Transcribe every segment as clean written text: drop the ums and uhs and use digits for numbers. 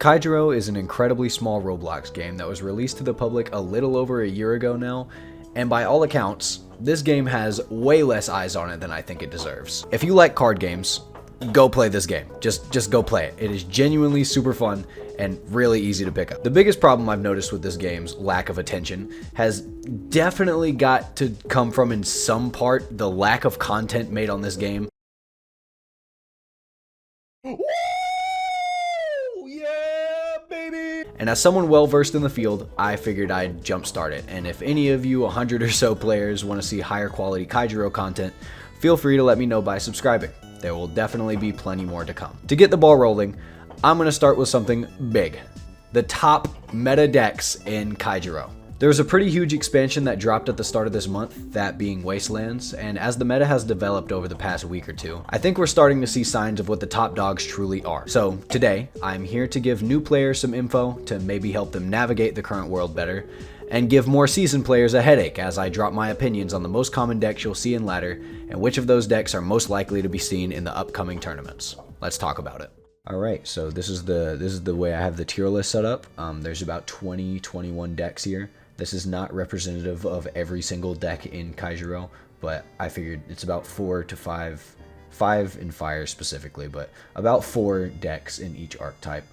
Kaijuro is an incredibly small Roblox game that was released to the public a little over a year ago now, and by all accounts, this game has way less eyes on it than I think it deserves. If you like card games, go play this game. Just go play it. It is genuinely super fun and really easy to pick up. The biggest problem I've noticed with this game's lack of attention has definitely got to come from, in some part, the lack of content made on this game. And as someone well versed in the field, I figured I'd jumpstart it. And if any of you 100 or so players want to see higher quality Kaijuro content, feel free to let me know by subscribing. There will definitely be plenty more to come. To get the ball rolling, I'm going to start with something big. The top meta decks in Kaijuro. There was a pretty huge expansion that dropped at the start of this month, that being Wastelands, and as the meta has developed over the past week or two, I think we're starting to see signs of what the top dogs truly are. So today, I'm here to give new players some info to maybe help them navigate the current world better, and give more seasoned players a headache as I drop my opinions on the most common decks you'll see in ladder, and which of those decks are most likely to be seen in the upcoming tournaments. Let's talk about it. Alright, so this is the way I have the tier list set up. There's about 21 decks here. This is not representative of every single deck in Kaijuro, but I figured it's about 4 to 5 in fire specifically, but about 4 decks in each archetype.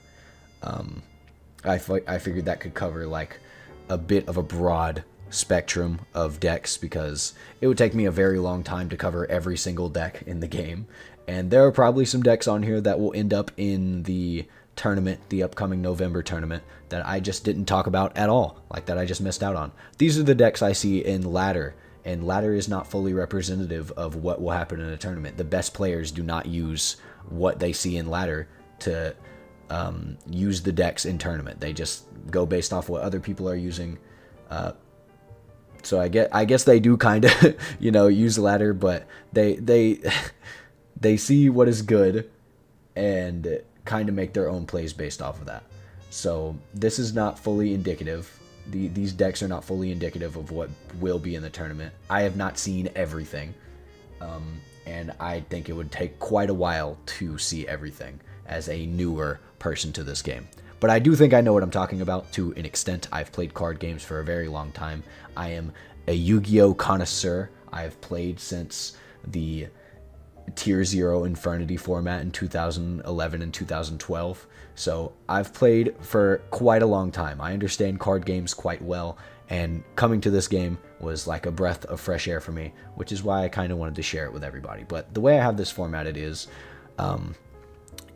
I figured that could cover like a bit of a broad spectrum of decks, because it would take me a very long time to cover every single deck in the game, and there are probably some decks on here that will end up in the tournament, the upcoming November tournament, that I just didn't talk about at all, like that I just missed out on. These are the decks I see in ladder, and ladder is not fully representative of what will happen in a tournament. The best players do not use what they see in ladder to use the decks in tournament. They just go based off what other people are using. So I guess they do kind of use ladder, but they see what is good and kind of make their own plays based off of that. So this is not fully indicative. These decks are not fully indicative of what will be in the tournament. I have not seen everything, and I think it would take quite a while to see everything as a newer person to this game. But I do think I know what I'm talking about to an extent. I've played card games for a very long time. I am a Yu-Gi-Oh connoisseur. I've played since the Tier 0 Infernity format in 2011 and 2012. So I've played for quite a long time. I understand card games quite well, and coming to this game was like a breath of fresh air for me, which is why I kind of wanted to share it with everybody. But the way I have this formatted is,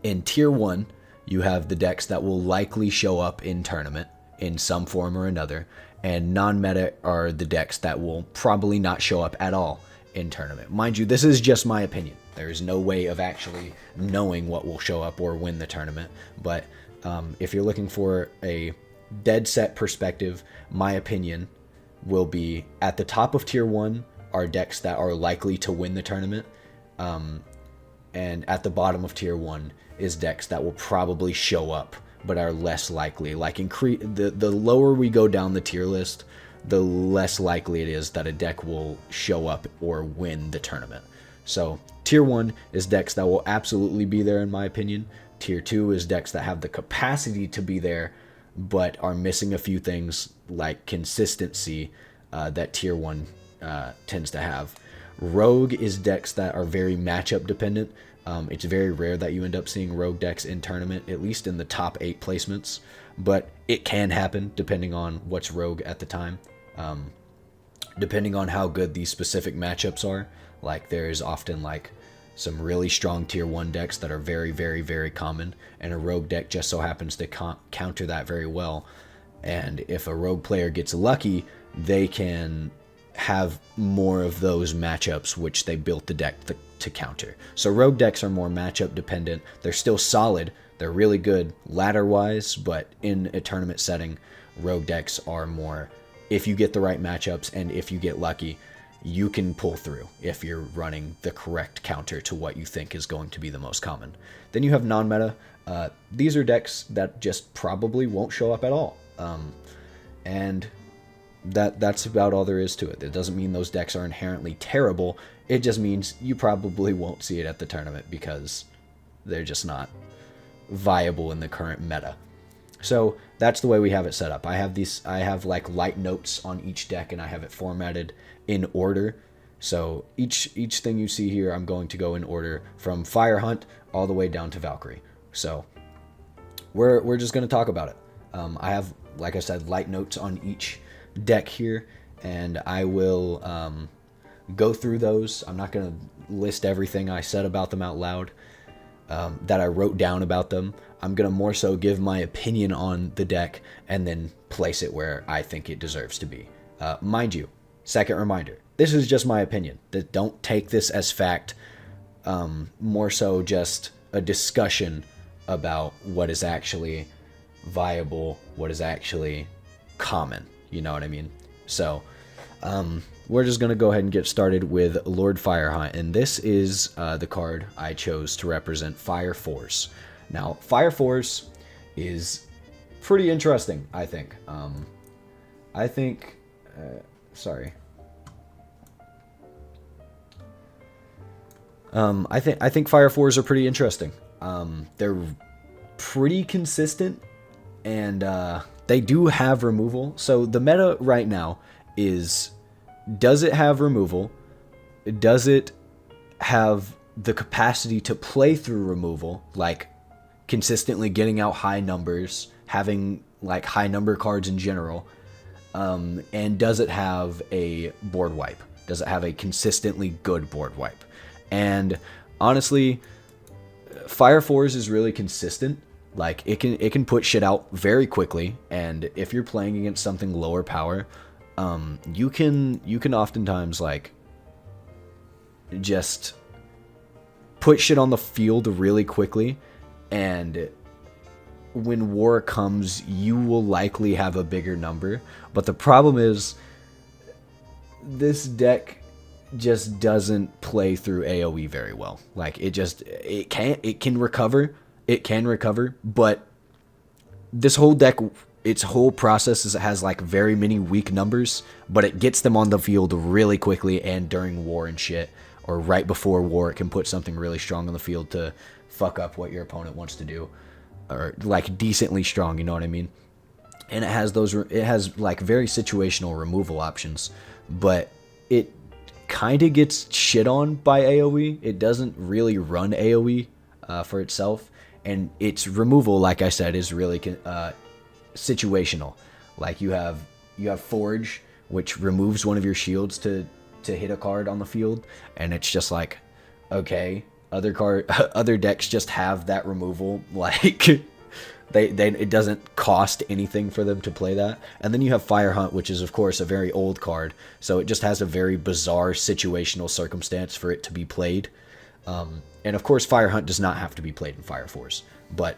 in Tier 1, you have the decks that will likely show up in tournament in some form or another, and non-meta are the decks that will probably not show up at all in tournament. Mind you, this is just my opinion. There is no way of actually knowing what will show up or win the tournament, but if you're looking for a dead set perspective, my opinion will be at the top of Tier 1 are decks that are likely to win the tournament, and at the bottom of Tier 1 is decks that will probably show up but are less likely. Like the lower we go down the tier list, the less likely it is that a deck will show up or win the tournament. So Tier 1 is decks that will absolutely be there in my opinion. Tier 2 is decks that have the capacity to be there but are missing a few things like consistency that Tier 1 tends to have. Rogue is decks that are very matchup dependent. It's very rare that you end up seeing rogue decks in tournament, at least in the top 8 placements, but it can happen depending on what's rogue at the time. Depending on how good these specific matchups are, like there's often like some really strong Tier 1 decks that are very, very, very common, and a rogue deck just so happens to counter that very well. And if a rogue player gets lucky, they can have more of those matchups which they built the deck to counter. So rogue decks are more matchup dependent. They're still solid. They're really good ladder wise, but in a tournament setting, rogue decks are more, if you get the right matchups and if you get lucky, you can pull through if you're running the correct counter to what you think is going to be the most common. Then you have non-meta. These are decks that just probably won't show up at all. And that's about all there is to it. It doesn't mean those decks are inherently terrible. It just means you probably won't see it at the tournament because they're just not viable in the current meta. So that's the way we have it set up. I have like light notes on each deck, and I have it formatted in order. So each thing you see here, I'm going to go in order from Fire Hunt all the way down to Valkyrie. So we're just going to talk about it. I have, like I said, light notes on each deck here, and I will go through those. I'm not going to list everything I said about them out loud, that I wrote down about them. I'm going to more so give my opinion on the deck and then place it where I think it deserves to be. Mind you, second reminder, this is just my opinion. Don't take this as fact. More so just a discussion about what is actually viable, what is actually common. You know what I mean? So we're just going to go ahead and get started with Lord Firehunt. And this is the card I chose to represent Fire Force. Now, Fire Force is pretty interesting, I think. I think Fire Fours are pretty interesting. They're pretty consistent, and they do have removal. So the meta right now is, does it have removal? Does it have the capacity to play through removal, like consistently getting out high numbers, having like high number cards in general? And does it have a board wipe? Does it have a consistently good board wipe? And honestly, Fire Force is really consistent. Like it can put shit out very quickly, and if you're playing against something lower power, you can oftentimes like just put shit on the field really quickly, and when war comes, you will likely have a bigger number. But the problem is, this deck just doesn't play through AoE very well. Like it can recover, but this whole deck, its whole process is it has like very many weak numbers, but it gets them on the field really quickly, and during war and shit, or right before war, it can put something really strong on the field to fuck up what your opponent wants to do, or like decently strong, you know what I mean? And it has like very situational removal options, but it kind of gets shit on by AoE. It doesn't really run AoE for itself, and its removal, like I said, is really situational. Like you have Forge, which removes one of your shields to hit a card on the field, and it's just like, okay, other decks just have that removal, like it doesn't cost anything for them to play that. And then you have Fire Hunt, which is of course a very old card, so it just has a very bizarre situational circumstance for it to be played. And of course Fire Hunt does not have to be played in Fire Force, but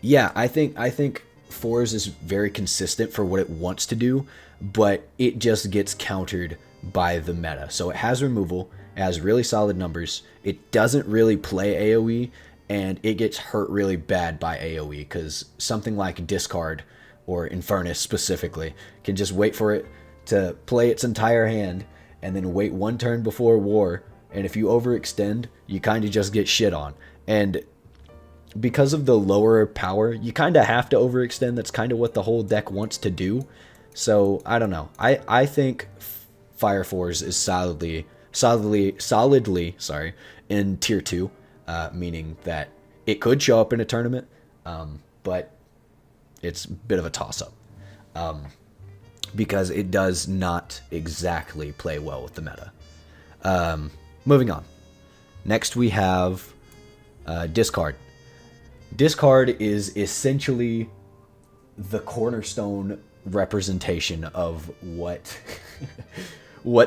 yeah, I think Force is very consistent for what it wants to do, but it just gets countered by the meta. So it has removal, it has really solid numbers, it doesn't really play AoE, and it gets hurt really bad by AoE, because something like Discard, or Infernus specifically, can just wait for it to play its entire hand, and then wait one turn before war, and if you overextend, you kind of just get shit on. And because of the lower power, you kind of have to overextend. That's kind of what the whole deck wants to do. So, I don't know. I think Fire Force is solidly in tier 2. Meaning that it could show up in a tournament, but it's a bit of a toss-up, because it does not exactly play well with the meta. Moving on. Next we have Discard. Discard is essentially the cornerstone representation of what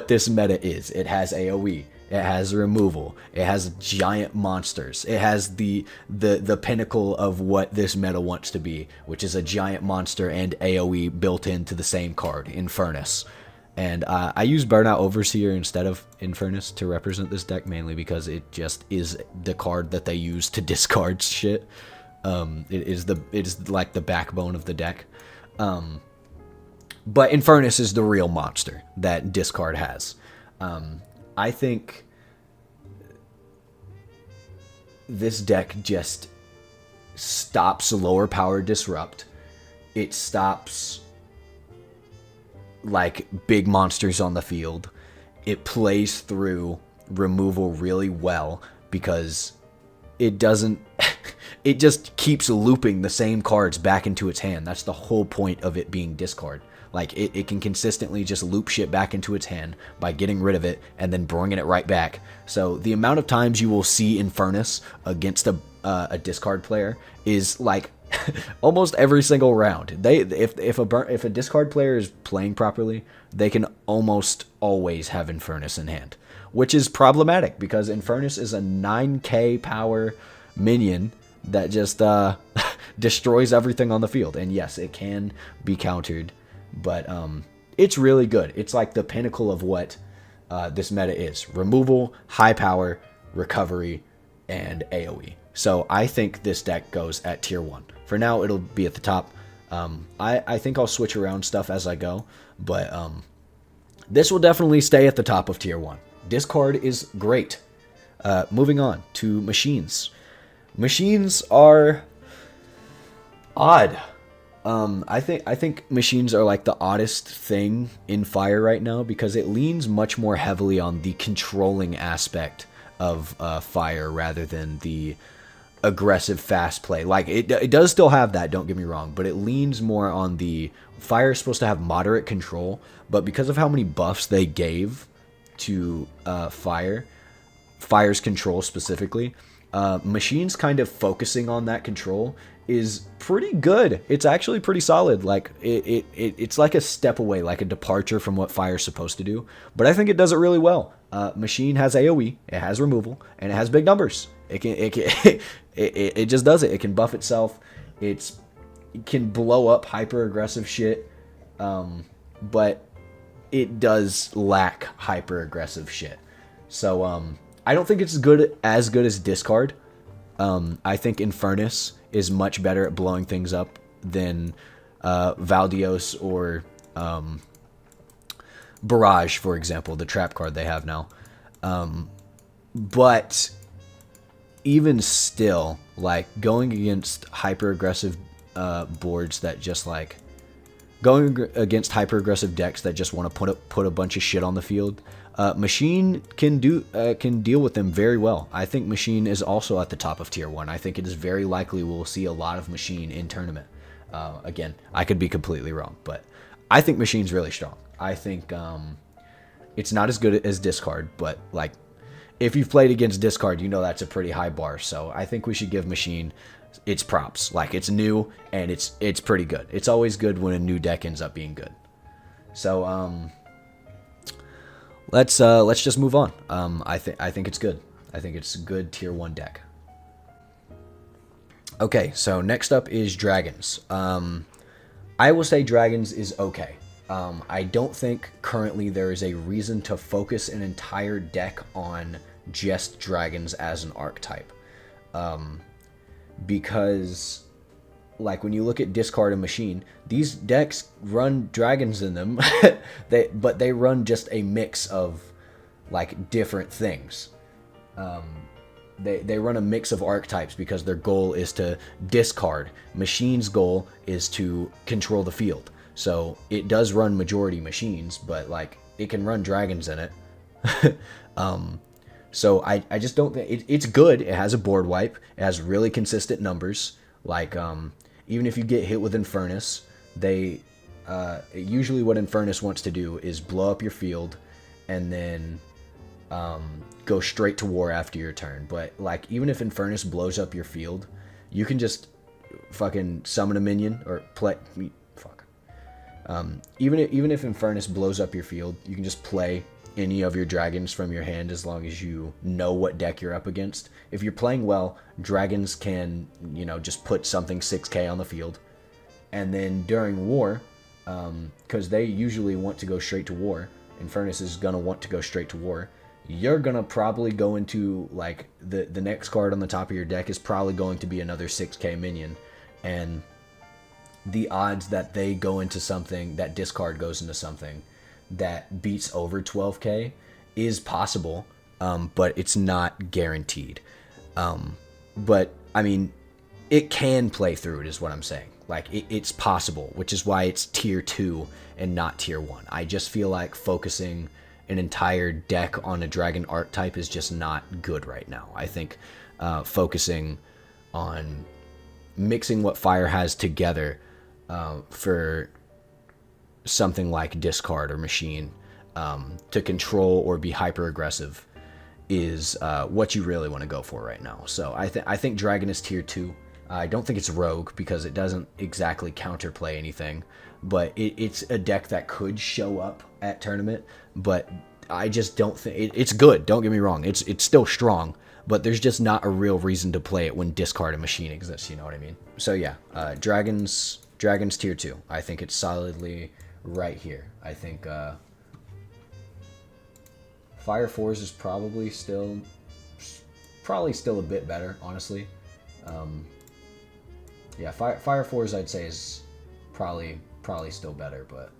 this meta is. It has AoE. It has removal. It has giant monsters. It has the pinnacle of what this meta wants to be, which is a giant monster and AoE built into the same card, Infernus. And I use Burnout Overseer instead of Infernus to represent this deck, mainly because it just is the card that they use to discard shit. It is like the backbone of the deck. But Infernus is the real monster that Discard has. I think this deck just stops lower power disrupt. It stops like big monsters on the field. It plays through removal really well because it doesn't it just keeps looping the same cards back into its hand. That's the whole point of it being discard. Like, it can consistently just loop shit back into its hand by getting rid of it and then bringing it right back. So the amount of times you will see Infernus against a discard player is like almost every single round. If a discard player is playing properly, they can almost always have Infernus in hand, which is problematic because Infernus is a 9k power minion that just destroys everything on the field. And yes, it can be countered, but it's really good. It's like the pinnacle of what this meta is: removal, high power, recovery, and AoE. So I think this deck goes at tier 1. For now, it'll be at the top. I think I'll switch around stuff as I go, but this will definitely stay at the top of tier 1. Discard is great. Moving on to machines. Machines are odd. I think machines are like the oddest thing in Fire right now because it leans much more heavily on the controlling aspect of Fire rather than the aggressive fast play. Like, it does still have that, don't get me wrong, but it leans more on the Fire is supposed to have moderate control, but because of how many buffs they gave to Fire's control specifically, machines kind of focusing on that control is pretty good. It's actually pretty solid. Like, it's like a step away, like a departure from what Fire's supposed to do, but I think it does it really well. Machine has AoE, it has removal, and it has big numbers. It just does it. It can buff itself. It can blow up hyper aggressive shit, but it does lack hyper aggressive shit. So I don't think it's as good as discard. I think Infernus is much better at blowing things up than Valdios or Barrage, for example, the trap card they have now. But even still, like, going against hyper aggressive boards that just like going against hyper aggressive decks that just want to put a bunch of shit on the field, Machine can deal with them very well. I think Machine is also at the top of tier 1. I think it is very likely we'll see a lot of Machine in tournament. Again, I could be completely wrong, but I think Machine's really strong. I think it's not as good as discard, but like, if you've played against discard, you know that's a pretty high bar. So I think we should give Machine its props. Like, it's new and it's pretty good. It's always good when a new deck ends up being good. So let's just move on. I think it's good. I think it's a good tier 1 deck. Okay, so next up is Dragons. I will say Dragons is okay. I don't think currently there is a reason to focus an entire deck on just Dragons as an archetype. Because, like, when you look at discard and Machine, these decks run Dragons in them, but they run just a mix of, like, different things. They run a mix of archetypes because their goal is to discard. Machine's goal is to control the field. So it does run majority Machines, but like, it can run Dragons in it. So I just don't think it's good. It has a board wipe. It has really consistent numbers. Like, even if you get hit with Infernus, usually what Infernus wants to do is blow up your field and then go straight to war after your turn. But like, even if Infernus blows up your field, you can just fucking summon a minion or play. Even if Infernus blows up your field, you can just play any of your Dragons from your hand as long as you know what deck you're up against. If you're playing well, Dragons can, just put something 6k on the field. And then during war, because they usually want to go straight to war, Infernus is going to want to go straight to war, you're going to probably go into, like, the next card on the top of your deck is probably going to be another 6k minion. And the odds that they go into something, that discard goes into something that beats over 12k is possible, but it's not guaranteed. But I mean, it can play through it is what I'm saying. Like, it's possible, which is why it's tier 2 and not tier 1. I just feel like focusing an entire deck on a dragon archetype is just not good right now. I think focusing on mixing what Fire has together for something like discard or machine to control or be hyper aggressive is what you really want to go for right now. So I think Dragon is tier 2. I don't think it's Rogue because it doesn't exactly counterplay anything, but it's a deck that could show up at tournament, but I just don't think it's good. Don't get me wrong. It's still strong, but there's just not a real reason to play it when discard a machine exists. You know what I mean? So yeah, Dragon's tier 2. I think it's solidly right here. I think Fire 4's is probably still a bit better, honestly. Yeah, Fire 4's I'd say is probably still better, but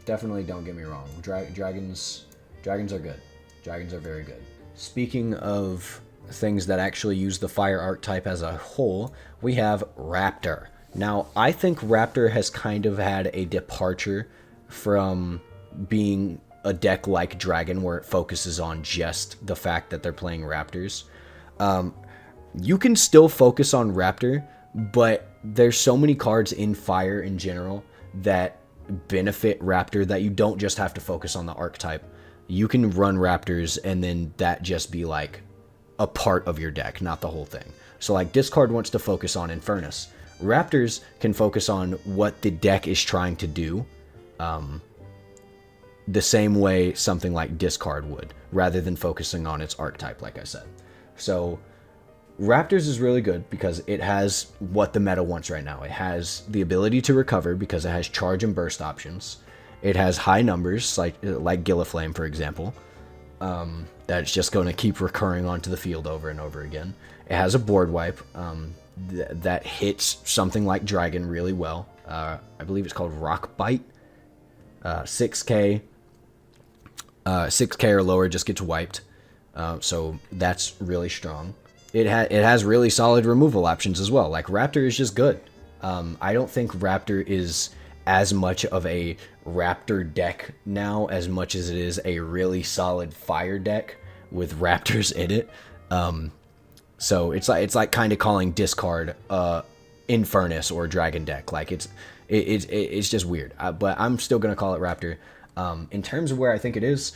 definitely don't get me wrong. Dragons are good. Dragons are very good. Speaking of things that actually use the Fire archetype as a whole, we have Raptor. Now, I think Raptor has kind of had a departure from being a deck like Dragon where it focuses on just the fact that they're playing Raptors. You can still focus on Raptor, but there's so many cards in Fire in general that benefit Raptor that you don't just have to focus on the archetype. You can run Raptors and then that just be like a part of your deck, not the whole thing. So like Discard wants to focus on Infernus. Raptors can focus on what the deck is trying to do the same way something like Discard would, rather than focusing on its archetype, like I said. So Raptors is really good because it has what the meta wants right now. It has the ability to recover because it has charge and burst options. It has high numbers, like Gilliflame, for example. That's just going to keep recurring onto the field over and over again. It has a board wipe that hits something like Dragon really well. I believe it's called Rock Bite. 6k or lower just gets wiped. So that's really strong. It has really solid removal options as well. Like Raptor is just good. I don't think Raptor is as much of a Raptor deck now as much as it is a really solid Fire deck with Raptors in it. So it's like kind of calling Discard Infernus or Dragon deck. Like it's just weird. But I'm still gonna call it Raptor. In terms of where I think it is,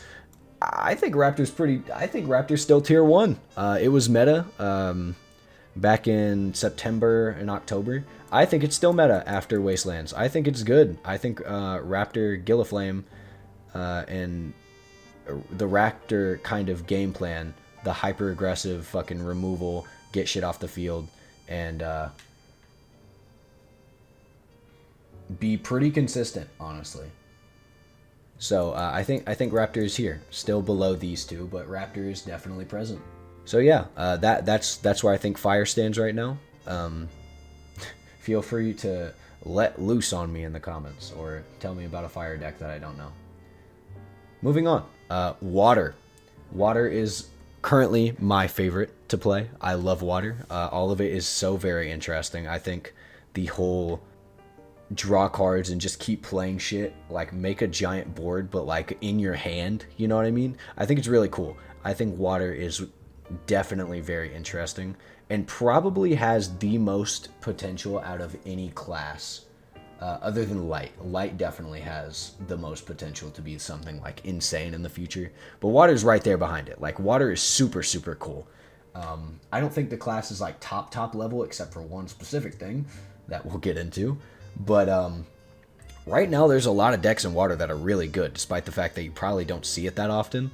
I think Raptor's still tier 1. It was meta back in September and October. I think it's still meta after Wastelands. I think it's good. I think Raptor, Gilliflame, and the Raptor kind of game plan, the hyper aggressive fucking removal, get shit off the field, and be pretty consistent, honestly. So I think Raptor is here, still below these two, but Raptor is definitely present. So yeah, that's where I think Fire stands right now. Feel free to let loose on me in the comments or tell me about a Fire deck that I don't know. Moving on, Water. Water is currently my favorite to play. I love Water. All of it is so very interesting. I think the whole draw cards and just keep playing shit, like make a giant board but like in your hand, you know what I mean? I think it's really cool. I think Water is definitely very interesting and probably has the most potential out of any class other than Light. Light definitely has the most potential to be something like insane in the future, but Water's right there behind it. Like Water is super cool. I don't think the class is like top level except for one specific thing that we'll get into. But right now, there's a lot of decks in Water that are really good, despite the fact that you probably don't see it that often.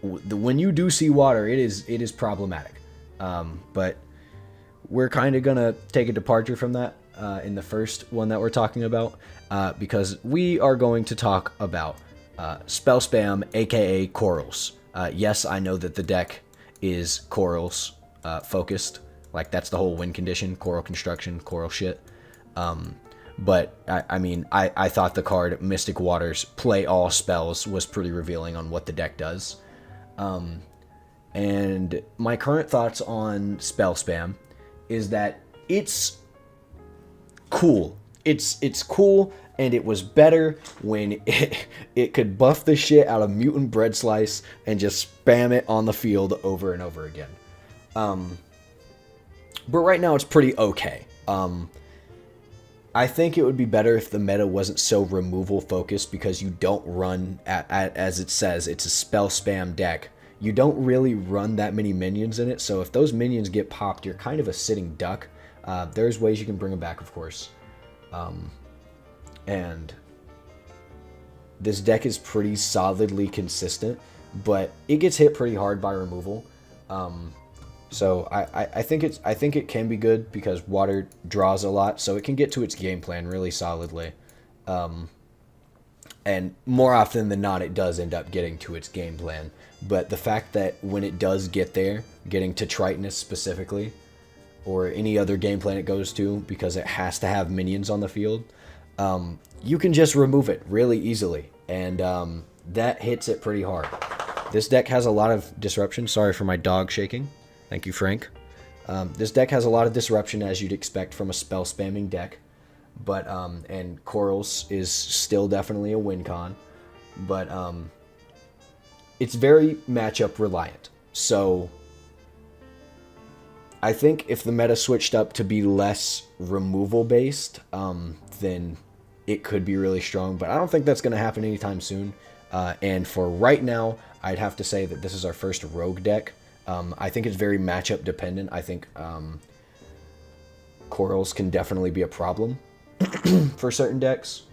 When you do see Water, it is problematic. But we're kind of going to take a departure from that in the first one that we're talking about, because we are going to talk about Spell Spam, aka Corals. Yes, I know that the deck is Corals focused. Like, that's the whole win condition, Coral Construction, Coral shit. But I mean, I thought the card Mystic Waters Play All Spells was pretty revealing on what the deck does. And my current thoughts on spell spam is that it's cool. It's cool, and it was better when it could buff the shit out of Mutant Bread Slice and just spam it on the field over and over again. But right now it's pretty okay. I think it would be better if the meta wasn't so removal focused, because you don't run, as it says, it's a spell spam deck. You don't really run that many minions in it, so if those minions get popped, you're kind of a sitting duck. There's ways you can bring them back, of course. And this deck is pretty solidly consistent, but it gets hit pretty hard by removal. So I think it can be good because water draws a lot, so it can get to its game plan really solidly. And more often than not, it does end up getting to its game plan. But the fact that when it does get there, getting to Tritonus specifically, or any other game plan it goes to, because it has to have minions on the field, you can just remove it really easily. And that hits it pretty hard. This deck has a lot of disruption. Sorry for my dog shaking. Thank you, Frank. This deck has a lot of disruption, as you'd expect from a spell spamming deck. But and Corals is still definitely a win con. But it's very matchup reliant. So I think if the meta switched up to be less removal based, then it could be really strong. But I don't think that's going to happen anytime soon. And for right now, I'd have to say that this is our first rogue deck. I think it's very matchup dependent. I think Corals can definitely be a problem for certain decks.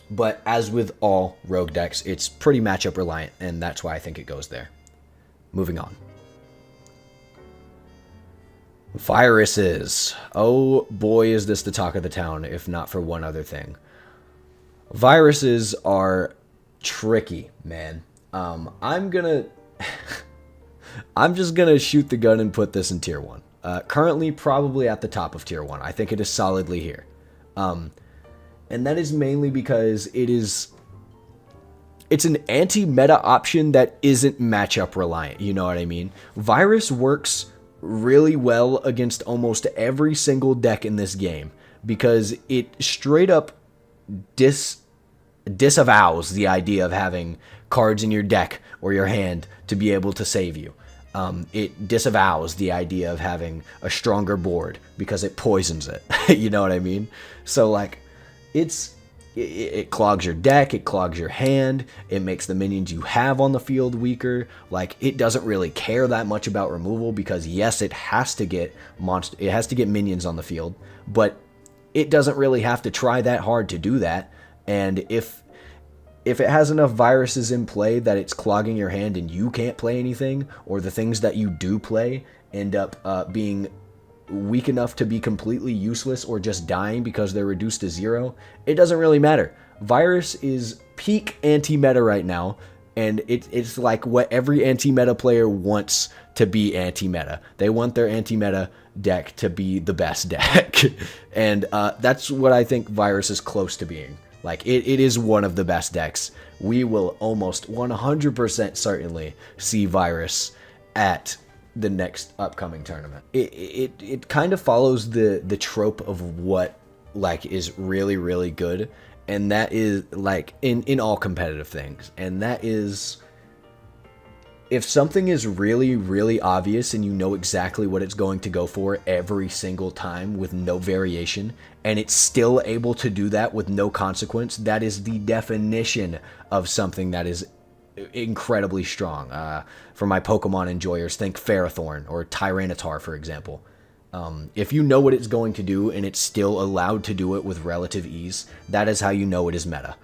But as with all rogue decks, it's pretty matchup reliant, and that's why I think it goes there. Moving on. Viruses. Oh boy, is this the talk of the town, if not for one other thing. Viruses are tricky, man. I'm just gonna shoot the gun and put this in tier 1. Currently, probably at the top of tier 1. I think it is solidly here. And that is mainly because it's an anti-meta option that isn't matchup reliant, you know what I mean? Virus works really well against almost every single deck in this game, because it straight up disavows the idea of having cards in your deck or your hand to be able to save you. It disavows the idea of having a stronger board because it poisons it. You know what I mean? So, like, it clogs your deck, it clogs your hand, it makes the minions you have on the field weaker. Like, it doesn't really care that much about removal, because yes, it has to get minions on the field, but it doesn't really have to try that hard to do that. And if it has enough viruses in play that it's clogging your hand and you can't play anything, or the things that you do play end up being weak enough to be completely useless or just dying because they're reduced to 0, it doesn't really matter. Virus is peak anti-meta right now, and it's like what every anti-meta player wants to be anti-meta. They want their anti-meta deck to be the best deck. And that's what I think Virus is close to being. Like, it is one of the best decks. We will almost 100% certainly see Virus at the next upcoming tournament. It kind of follows the trope of what, like, is really, really good, and that is, like, in all competitive things, and that is, if something is really, really obvious and you know exactly what it's going to go for every single time with no variation, and it's still able to do that with no consequence, that is the definition of something that is incredibly strong. For my Pokemon enjoyers, think Ferrothorn or Tyranitar, for example. If you know what it's going to do and it's still allowed to do it with relative ease, that is how you know it is meta.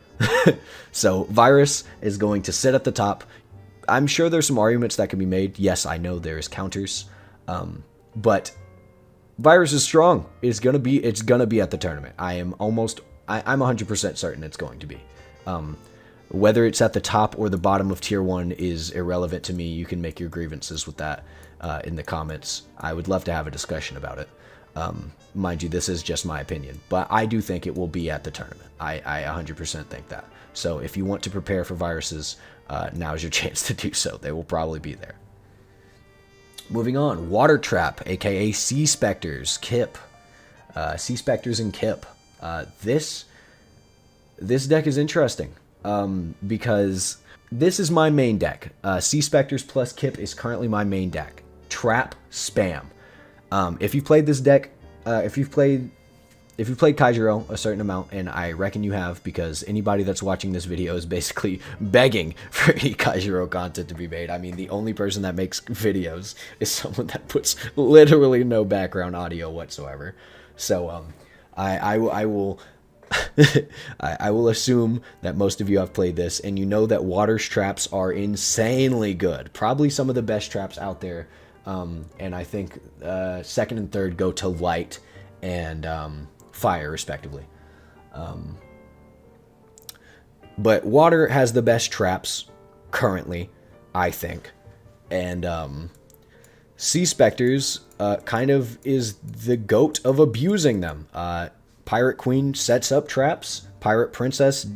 So Virus is going to sit at the top. I'm sure there's some arguments that can be made. Yes, I know there's counters, but Virus is strong. It's gonna be at the tournament. I'm 100% certain it's going to be. Whether it's at the top or the bottom of tier 1 is irrelevant to me. You can make your grievances with that in the comments. I would love to have a discussion about it. Mind you, this is just my opinion, but I do think it will be at the tournament. I 100% think that. So if you want to prepare for Viruses, now's your chance to do so. They will probably be there. Moving on, Water Trap, aka Sea Specters, Kip. Sea Specters and Kip. This deck is interesting because this is my main deck. Sea Specters plus Kip is currently my main deck. Trap spam. If you've played this deck, if you've played Kaijuro a certain amount, and I reckon you have, because anybody that's watching this video is basically begging for any Kaijuro content to be made. I mean, the only person that makes videos is someone that puts literally no background audio whatsoever. So I will I will assume that most of you have played this, and you know that Water's traps are insanely good. Probably some of the best traps out there. And I think second and third go to Light and Fire, respectively. But Water has the best traps currently, I think. And Sea Specters kind of is the goat of abusing them. Pirate Queen sets up traps. Pirate Princess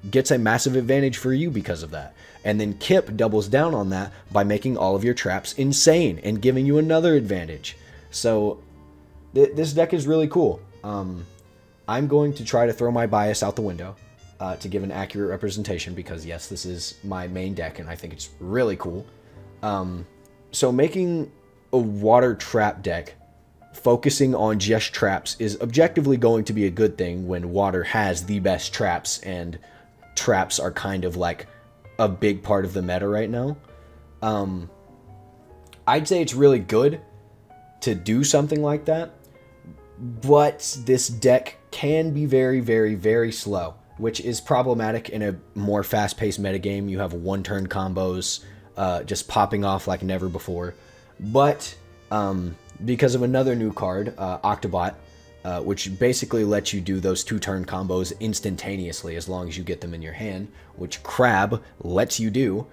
gets a massive advantage for you because of that. And then Kip doubles down on that by making all of your traps insane and giving you another advantage. So this deck is really cool. I'm going to try to throw my bias out the window to give an accurate representation, because yes, this is my main deck and I think it's really cool. So making a Water Trap deck focusing on just traps is objectively going to be a good thing when Water has the best traps, and traps are kind of like a big part of the meta right now. I'd say it's really good to do something like that, but this deck can be very, very, very slow, which is problematic in a more fast-paced metagame. You have one-turn combos just popping off like never before. But because of another new card, Octobot, which basically lets you do those two-turn combos instantaneously as long as you get them in your hand, which Crab lets you do.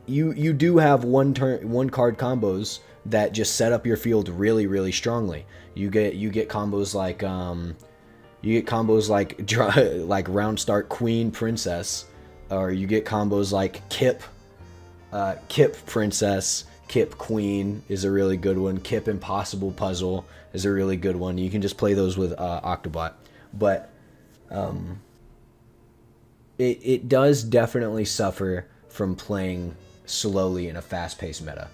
You do have one card combos that just set up your field really, really strongly. You get combos like Round Start Queen Princess, or you get combos like Kip Princess. Kip Queen is a really good one. Kip Impossible Puzzle is a really good one. You can just play those with Octobot. But it does definitely suffer from playing slowly in a fast-paced meta.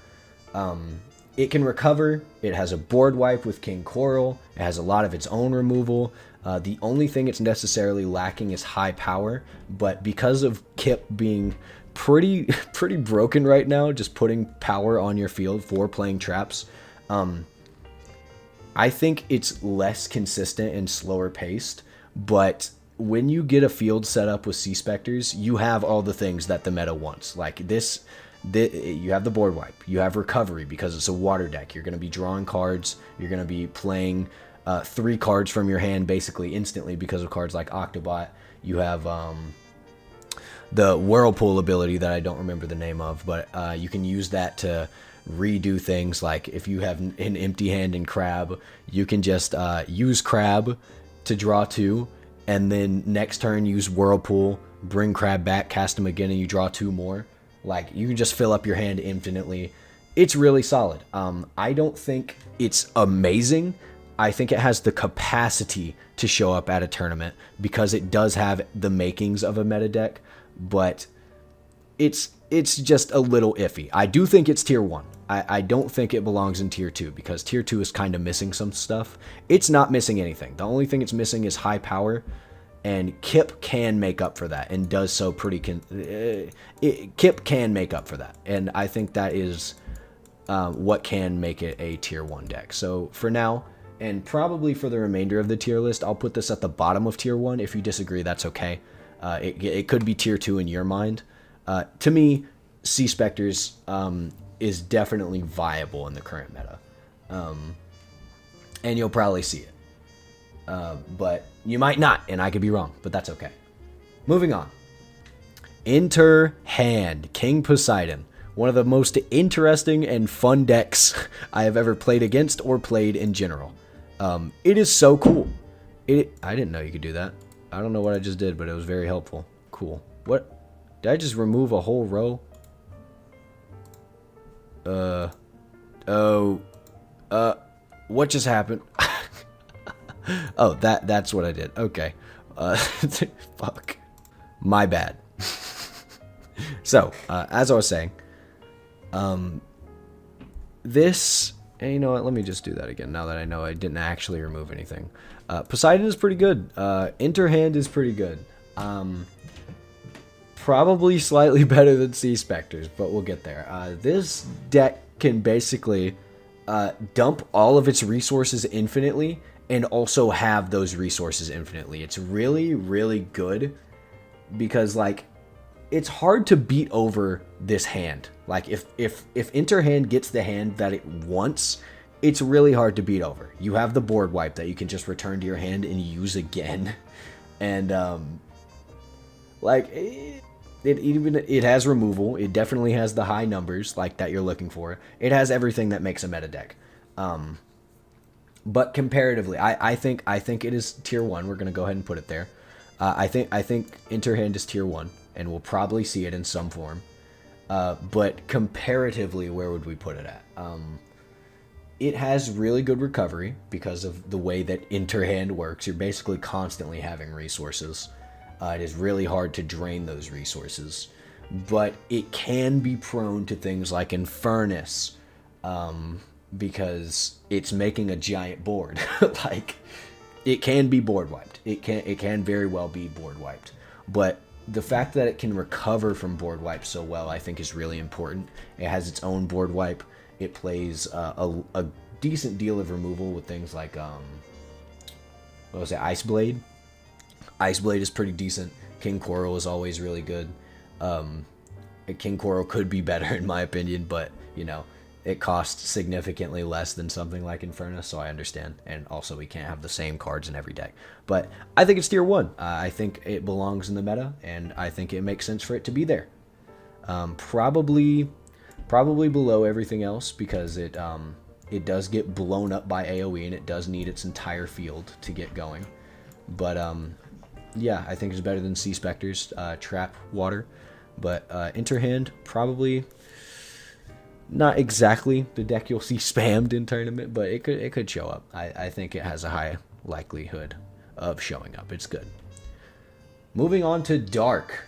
It can recover. It has a board wipe with King Coral. It has a lot of its own removal. The only thing it's necessarily lacking is high power. But because of Kip being pretty broken right now, just putting power on your field for playing traps, I think it's less consistent and slower paced. But when you get a field set up with Sea Specters, you have all the things that the meta wants. Like this, you have the board wipe, you have recovery because it's a water deck. You're going to be drawing cards. You're going to be playing 3 cards from your hand basically instantly because of cards like Octobot. You have the Whirlpool ability that I don't remember the name of, but you can use that to redo things. Like if you have an empty hand in Crab, you can just use Crab to draw 2, and then next turn use Whirlpool, bring Crab back, cast him again, and you draw 2 more. Like, you can just fill up your hand infinitely. It's really solid. I don't think it's amazing. I think it has the capacity to show up at a tournament because it does have the makings of a meta deck, but it's just a little iffy. I do think it's tier 1. I don't think it belongs in tier 2 because tier 2 is kind of missing some stuff. It's not missing anything. The only thing it's missing is high power, and Kip can make up for that and does so pretty... Kip can make up for that, and I think that is what can make it a tier 1 deck. So for now, and probably for the remainder of the tier list, I'll put this at the bottom of tier 1. If you disagree, that's okay. It could be tier 2 in your mind. To me, Sea Specters is definitely viable in the current meta. And you'll probably see it. But you might not, and I could be wrong, but that's okay. Moving on. Enter Hand, King Poseidon. One of the most interesting and fun decks I have ever played against or played in general. It is so cool. I didn't know you could do that. I don't know what I just did, but it was very helpful. Cool. What? Did I just remove a whole row? Oh. What just happened? Oh, that's what I did. Okay. Fuck. My bad. So, as I was saying, this, and you know what, let me just do that again now that I know I didn't actually remove anything. Poseidon is pretty good. Interhand is pretty good. Probably slightly better than Sea Spectres, but we'll get there. This deck can basically dump all of its resources infinitely and also have those resources infinitely. It's really, really good because, like, it's hard to beat over this hand. Like, if Interhand gets the hand that it wants, it's really hard to beat over. You have the board wipe that you can just return to your hand and use again. And, like, it has removal. It definitely has the high numbers, like, that you're looking for. It has everything that makes a meta deck. But comparatively, I think it is tier 1. We're going to go ahead and put it there. I think Interhand is tier 1, and we'll probably see it in some form. But comparatively, where would we put it at? It has really good recovery because of the way that Interhand works. You're basically constantly having resources. It is really hard to drain those resources. But it can be prone to things like Infernus, because it's making a giant board. Like, it can be board wiped. It can very well be board wiped. But the fact that it can recover from board wipe so well, I think, is really important. It has its own board wipe. It plays a decent deal of removal with things like, what was it, Ice Blade? Ice Blade is pretty decent. King Coral is always really good. King Coral could be better in my opinion, but, you know, it costs significantly less than something like Infernus, so I understand. And also, we can't have the same cards in every deck. But I think it's tier 1. I think it belongs in the meta, and I think it makes sense for it to be there. Probably below everything else, because it does get blown up by AoE, and it does need its entire field to get going. But yeah, I think it's better than Sea Spectres, Trap Water. But Interhand, probably not exactly the deck you'll see spammed in tournament, but it could show up. I think it has a high likelihood of showing up. It's good. Moving on to Dark,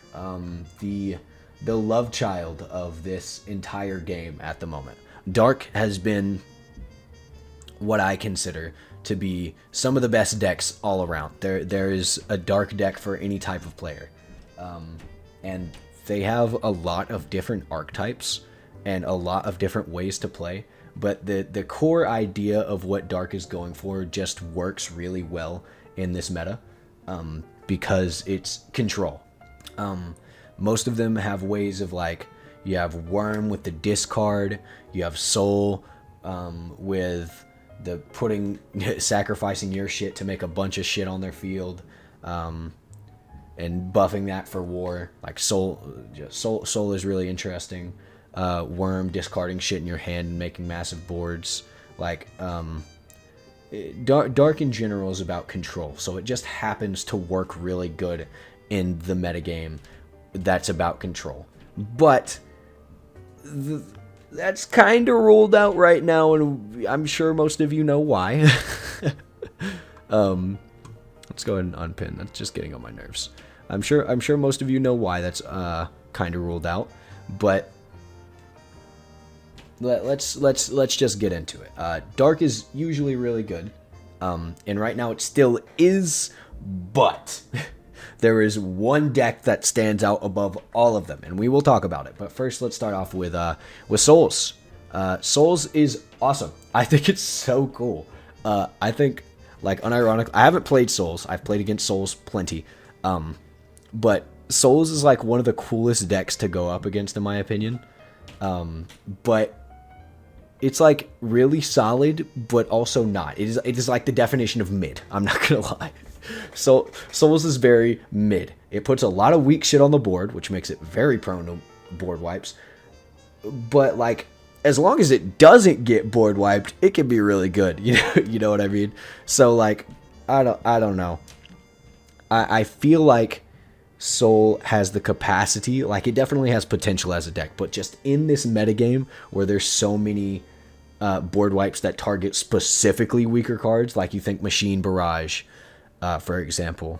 the love child of this entire game at the moment. Dark has been what I consider to be some of the best decks all around. There is a Dark deck for any type of player, and they have a lot of different archetypes and a lot of different ways to play, but the core idea of what Dark is going for just works really well in this meta, because it's control. Most of them have ways of, like, you have Worm with the discard, you have Soul with the sacrificing your shit to make a bunch of shit on their field, and buffing that for war. Like Soul is really interesting. Worm discarding shit in your hand and making massive boards. Like, Dark in general is about control, so it just happens to work really good in the metagame that's about control. But that's kind of ruled out right now, and I'm sure most of you know why. Let's go ahead and unpin. That's just getting on my nerves. I'm sure most of you know why that's kind of ruled out, but let's just get into it. Dark is usually really good, and right now it still is, but there is one deck that stands out above all of them, and we will talk about it. But first, let's start off with Souls. Souls is awesome. I think it's so cool. I think, like, unironically, I haven't played Souls. I've played against Souls plenty, but Souls is like one of the coolest decks to go up against, in my opinion. But it's like really solid, but also not. It is like the definition of mid. I'm not gonna lie. So Souls is very mid. It puts a lot of weak shit on the board, which makes it very prone to board wipes. But, like, as long as it doesn't get board wiped, it can be really good. You know what I mean? So, like, I don't know. I feel like Soul has the capacity, like it definitely has potential as a deck, but just in this metagame where there's so many board wipes that target specifically weaker cards, like you think Machine Barrage, for example,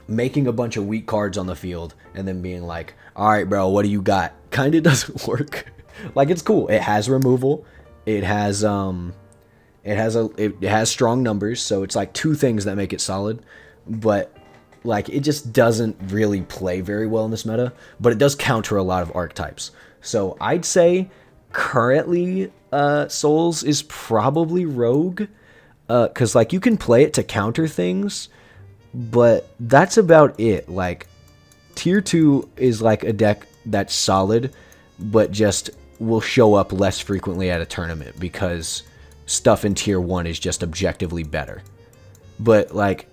making a bunch of weak cards on the field and then being like, all right, bro, what do you got? Kind of doesn't work. Like, it's cool. It has removal. It has strong numbers, so it's like two things that make it solid, but like it just doesn't really play very well in this meta, but it does counter a lot of archetypes. So I'd say currently Souls is probably Rogue, because like you can play it to counter things, but that's about it. Like tier 2 is like a deck that's solid, but just will show up less frequently at a tournament because stuff in tier 1 is just objectively better. But like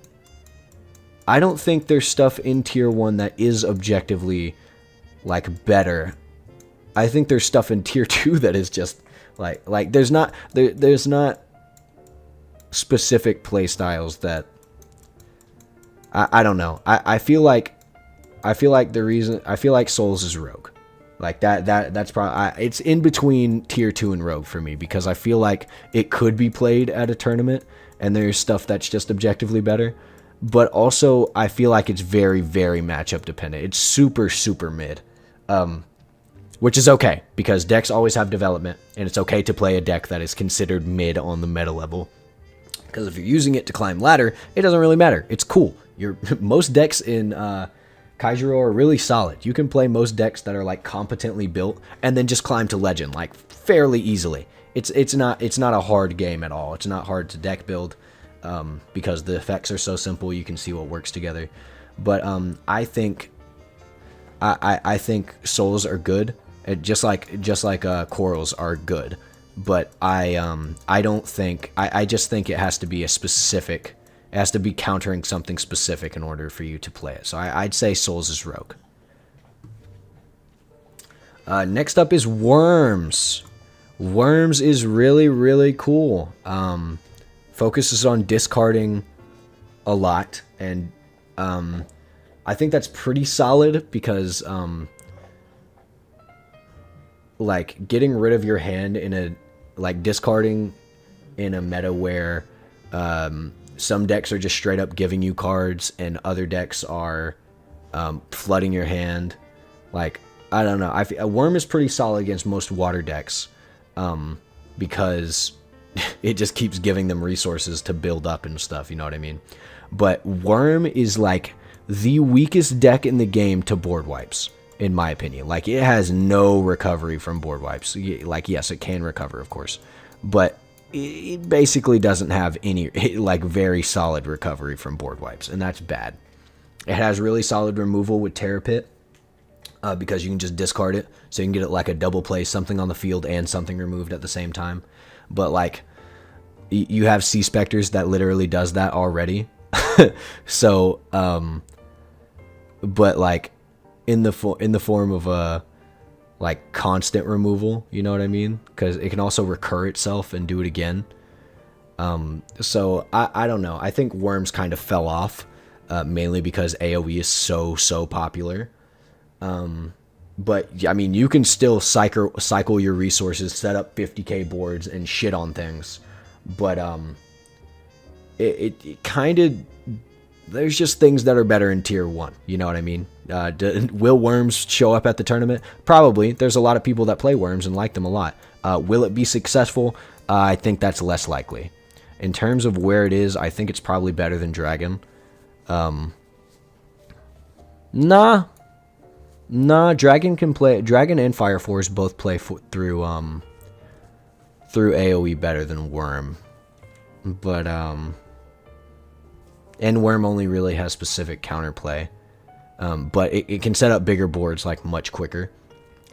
I don't think there's stuff in tier 1 that is objectively like better. I think there's stuff in tier 2 that is just like there's not specific play styles that I don't know. I feel like Souls is Rogue. Like that's probably it's in between tier 2 and Rogue for me, because I feel like it could be played at a tournament and there's stuff that's just objectively better. But also, I feel like it's very, very matchup dependent. It's super, super mid. Which is okay, because decks always have development, and it's okay to play a deck that is considered mid on the meta level. Because if you're using it to climb ladder, it doesn't really matter. It's cool. Most decks in Kaijuro are really solid. You can play most decks that are like competently built, and then just climb to legend like fairly easily. It's not a hard game at all. It's not hard to deck build. Because the effects are so simple, you can see what works together. But I think Souls are good, just like Corals are good. But I don't think I just think it has to be a specific. It has to be countering something specific in order for you to play it. So I'd say Souls is Rogue. Next up is Worms. Worms is really, really cool. Focuses on discarding a lot, and I think that's pretty solid because like getting rid of your hand in a like discarding in a meta where some decks are just straight up giving you cards and other decks are flooding your hand. Like, I don't know. A Worm is pretty solid against most water decks because it just keeps giving them resources to build up and stuff, you know what I mean? But Worm is like the weakest deck in the game to board wipes, in my opinion. Like, it has no recovery from board wipes. Like, yes, it can recover, of course, but it basically doesn't have any, like, very solid recovery from board wipes, and that's bad. It has really solid removal with Terror Pit, because you can just discard it, so you can get it like a double play, something on the field and something removed at the same time. But like, you have Sea Specters that literally does that already. So, but like in the form of a like constant removal, you know what I mean? Because it can also recur itself and do it again. So I don't know. I think Worms kind of fell off, mainly because AoE is so popular. But I mean, you can still cycle your resources, set up 50k boards, and shit on things. But it kind of, there's just things that are better in tier 1. You know what I mean? Will Worms show up at the tournament? Probably. There's a lot of people that play Worms and like them a lot. Will it be successful? I think that's less likely. In terms of where it is, I think it's probably better than Dragon. Nah, Dragon can play. Dragon and Fire Force both play through AoE better than Worm, but and Worm only really has specific counterplay, but it can set up bigger boards like much quicker,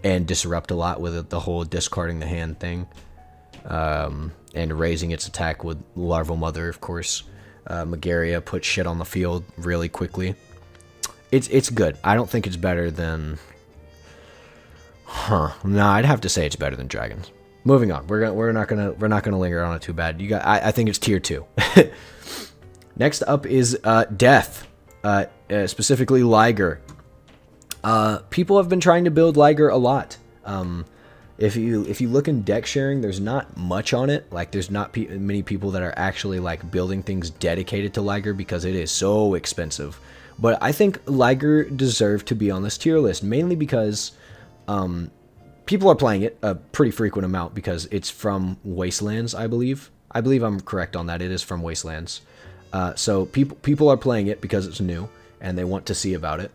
and disrupt a lot with the whole discarding the hand thing, and raising its attack with Larval Mother, of course. Megaria puts shit on the field really quickly. It's good. I don't think it's better than... No, I'd have to say it's better than Dragons. Moving on. We're not gonna linger on it too bad. I think it's tier 2. Next up is Death. specifically Liger. People have been trying to build Liger a lot. If you look in deck sharing, there's not much on it. Like, there's not many people that are actually like building things dedicated to Liger because it is so expensive. But I think Liger deserved to be on this tier list, mainly because people are playing it a pretty frequent amount because it's from Wastelands, I believe. I believe I'm correct on that. It is from Wastelands. So people are playing it because it's new and they want to see about it.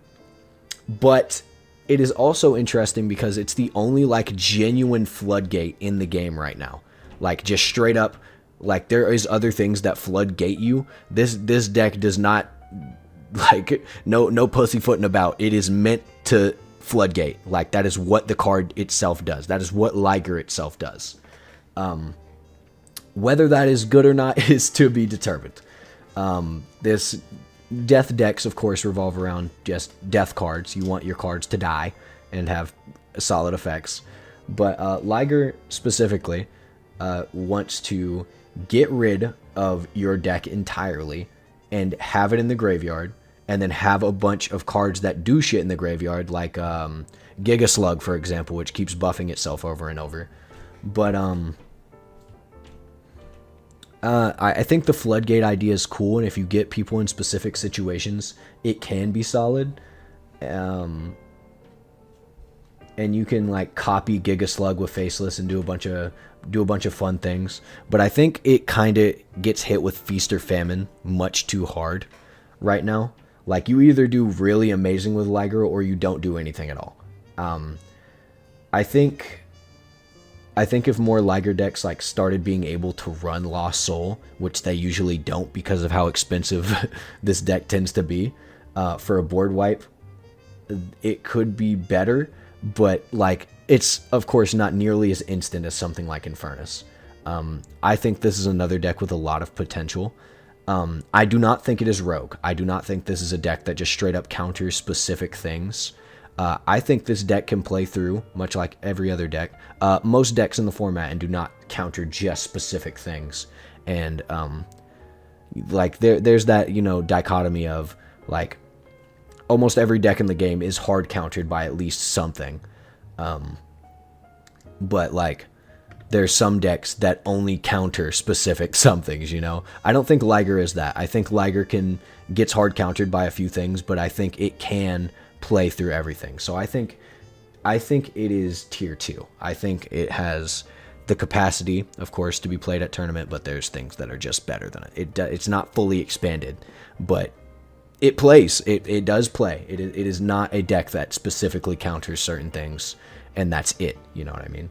But it is also interesting because it's the only like genuine floodgate in the game right now. Like, just straight up, like, there is other things that floodgate you. This deck does not, like, no pussyfooting about. It is meant to floodgate. Like, that is what the card itself does. That is what Liger itself does. Whether that is good or not is to be determined. This death decks, of course, revolve around just death cards. You want your cards to die and have solid effects. But Liger specifically wants to get rid of your deck entirely and have it in the graveyard, and then have a bunch of cards that do shit in the graveyard, like Giga Slug, for example, which keeps buffing itself over and over. But I think the floodgate idea is cool, and if you get people in specific situations, it can be solid. And you can like copy Giga Slug with Faceless and do a bunch of fun things. But I think it kind of gets hit with Feast or Famine much too hard right now. Like, you either do really amazing with Liger or you don't do anything at all. I think if more Liger decks like started being able to run Lost Soul, which they usually don't because of how expensive this deck tends to be, for a board wipe, it could be better. But like, it's of course not nearly as instant as something like Infernus. I think this is another deck with a lot of potential. I do not think it is Rogue. I do not think this is a deck that just straight up counters specific things. I think this deck can play through, much like every other deck, most decks in the format, and do not counter just specific things. And like, there's that, you know, dichotomy of like, almost every deck in the game is hard countered by at least something. But like, there's some decks that only counter specific somethings, you know? I don't think Liger is that. I think Liger gets hard countered by a few things, but I think it can play through everything. So I think it is tier 2. I think it has the capacity, of course, to be played at tournament, but there's things that are just better than it. It's not fully expanded, but it plays. It does play. It is not a deck that specifically counters certain things, and that's it. You know what I mean?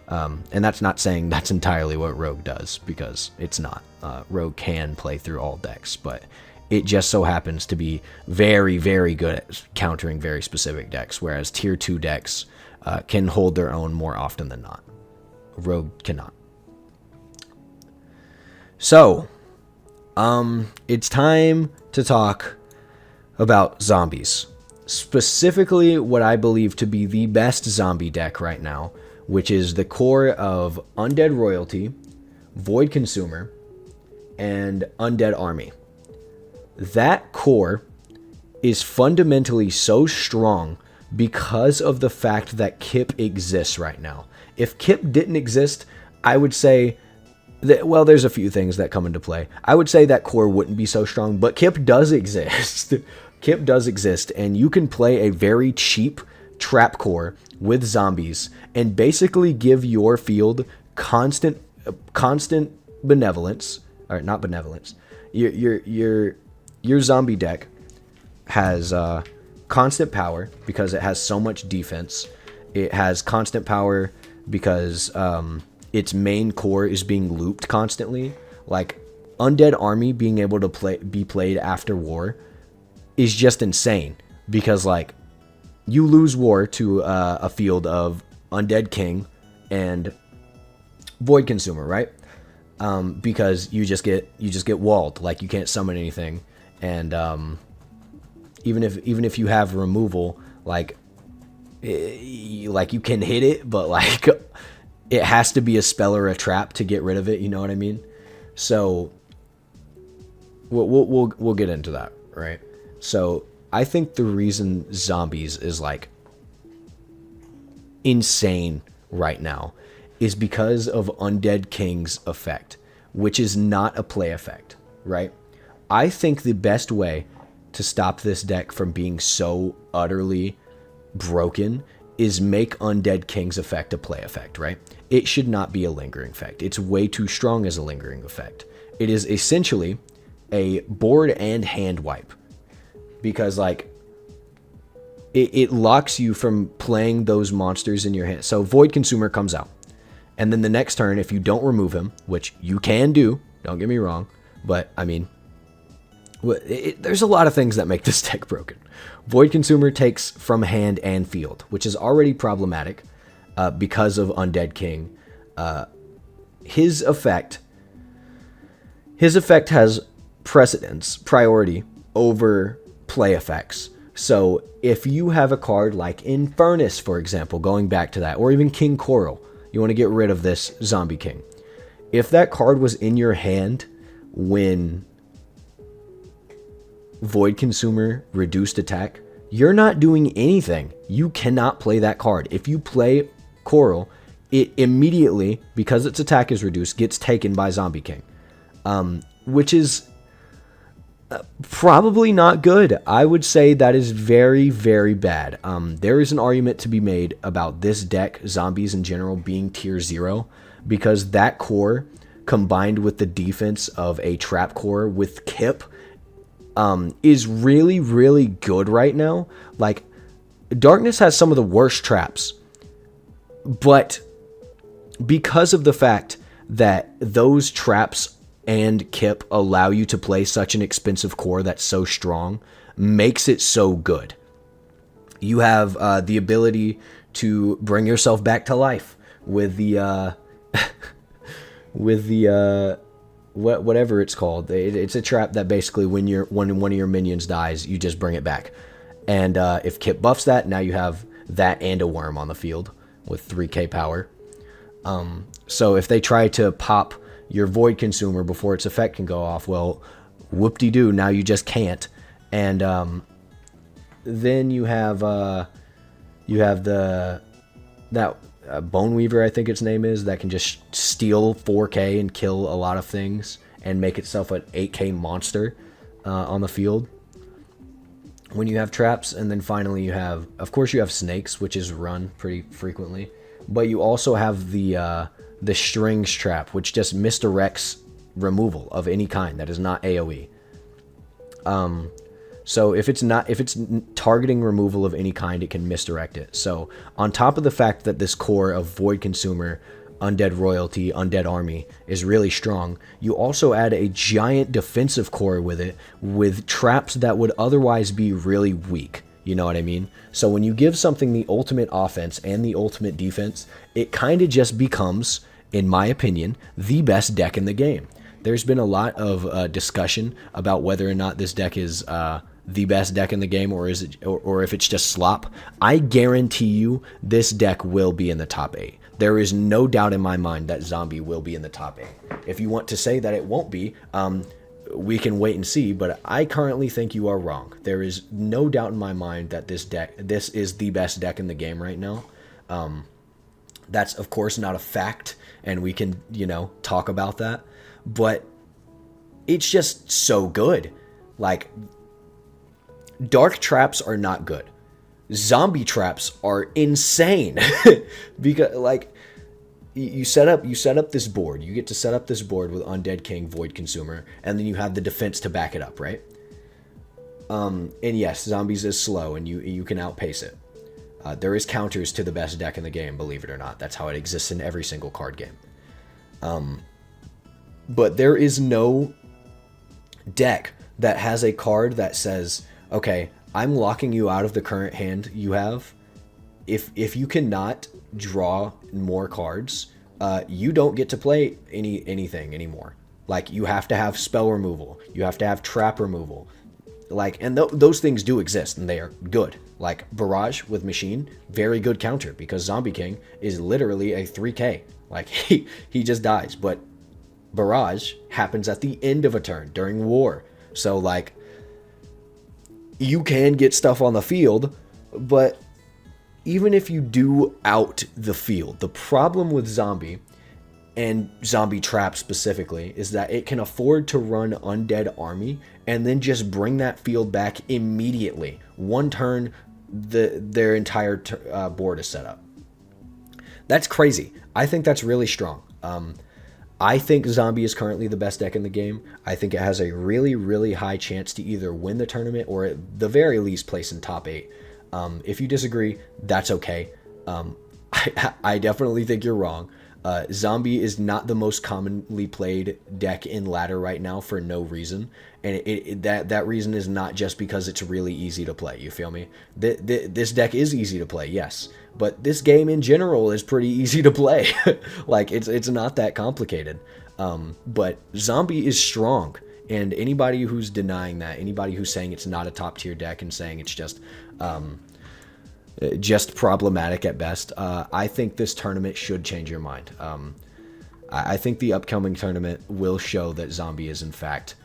And that's not saying that's entirely what Rogue does, because it's not. Rogue can play through all decks, but it just so happens to be very, very good at countering very specific decks, whereas tier 2 decks can hold their own more often than not. Rogue cannot. So, it's time to talk about zombies. Specifically, what I believe to be the best zombie deck right now, which is the core of Undead Royalty, Void Consumer, and Undead Army. That core is fundamentally so strong because of the fact that Kip exists right now. If Kip didn't exist, I would say that, well, there's a few things that come into play. I would say that core wouldn't be so strong, but Kip does exist. Kip does exist, and you can play a very cheap trap core with zombies and basically give your field constant benevolence, or not benevolence. Your zombie deck has constant power because it has so much defense. It has constant power because its main core is being looped constantly. Like, Undead Army being able to be played after war is just insane, because like, you lose war to a field of Undead King and Void Consumer, right? Because you just get walled. Like, you can't summon anything. And even if you have removal, like you can hit it, but like, it has to be a spell or a trap to get rid of it. You know what I mean? So we'll get into that, right? So I think the reason zombies is like insane right now is because of Undead King's effect, which is not a play effect, right? I think the best way to stop this deck from being so utterly broken is make Undead King's effect a play effect, right? It should not be a lingering effect. It's way too strong as a lingering effect. It is essentially a board and hand wipe, because like it locks you from playing those monsters in your hand. So Void Consumer comes out, and then the next turn, if you don't remove him, which you can do, don't get me wrong, but I mean, there's a lot of things that make this deck broken. Void Consumer takes from hand and field, which is already problematic because of Undead King. His effect has priority over play effects. So if you have a card like Infernus, for example, going back to that, or even King Coral, you want to get rid of this Zombie King. If that card was in your hand when Void Consumer reduced attack, you're not doing anything. You cannot play that card. If you play Coral, it immediately, because its attack is reduced, gets taken by Zombie King, which is probably not good. I would say that is very, very bad. There is an argument to be made about this deck, zombies in general, being tier 0, because that core, combined with the defense of a trap core with Kip, is really, really good right now. Like, Darkness has some of the worst traps, but because of the fact that those traps and Kip allow you to play such an expensive core that's so strong, makes it so good. You have the ability to bring yourself back to life with the whatever it's called. It's a trap that basically when one of your minions dies, you just bring it back. And if Kip buffs that, now you have that and a worm on the field with 3k power. So if they try to pop your Void Consumer before its effect can go off, well, whoop-de-doo, now you just can't. And then you have that Bone Weaver, I think its name is, that can just steal 4k and kill a lot of things and make itself an 8k monster on the field when you have traps. And then finally you have, of course, you have snakes, which is run pretty frequently, but you also have the strings trap, which just misdirects removal of any kind that is not AoE. So if it's targeting removal of any kind, it can misdirect it. So on top of the fact that this core of Void Consumer, Undead Royalty, Undead Army is really strong, you also add a giant defensive core with it, with traps that would otherwise be really weak. You know what I mean? So when you give something the ultimate offense and the ultimate defense, it kind of just becomes, in my opinion, the best deck in the game. There's been a lot of discussion about whether or not this deck is the best deck in the game, or is it, or if it's just slop. I guarantee you this deck will be in the top 8. There is no doubt in my mind that Zombie will be in the top 8. If you want to say that it won't be, we can wait and see, but I currently think you are wrong. There is no doubt in my mind that this is the best deck in the game right now. That's of course not a fact, and we can, talk about that, but it's just so good. Like, dark traps are not good. Zombie traps are insane. Because like you set up this board. You get to set up this board with Undead King, Void Consumer, and then you have the defense to back it up, right? And yes, zombies is slow, and you can outpace it. There is counters to the best deck in the game, believe it or not. That's how it exists in every single card game. But there is no deck that has a card that says, okay, I'm locking you out of the current hand you have. If you cannot draw more cards, you don't get to play anything anymore. Like, you have to have spell removal. You have to have trap removal. Like, and those things do exist, and they are good. Like, Barrage with Machine, very good counter, because Zombie King is literally a 3k. Like, he just dies. But Barrage happens at the end of a turn, during war. So, like, you can get stuff on the field, but even if you do out the field, the problem with Zombie, and Zombie Trap specifically, is that it can afford to run Undead Army and then just bring that field back immediately. One turn, their entire board is set up. That's crazy. I think that's really strong. I think Zombie is currently the best deck in the game. I think it has a really, really high chance to either win the tournament or at the very least place in top 8. If you disagree, that's okay. I definitely think you're wrong. Zombie is not the most commonly played deck in ladder right now for no reason, and that reason is not just because it's really easy to play. You feel me? This deck is easy to play, yes, but this game in general is pretty easy to play. Like it's not that complicated. But Zombie is strong, and anybody who's denying that, anybody who's saying it's not a top tier deck and saying it's just problematic at best, I think this tournament should change your mind. I think the upcoming tournament will show that Zombie is in fact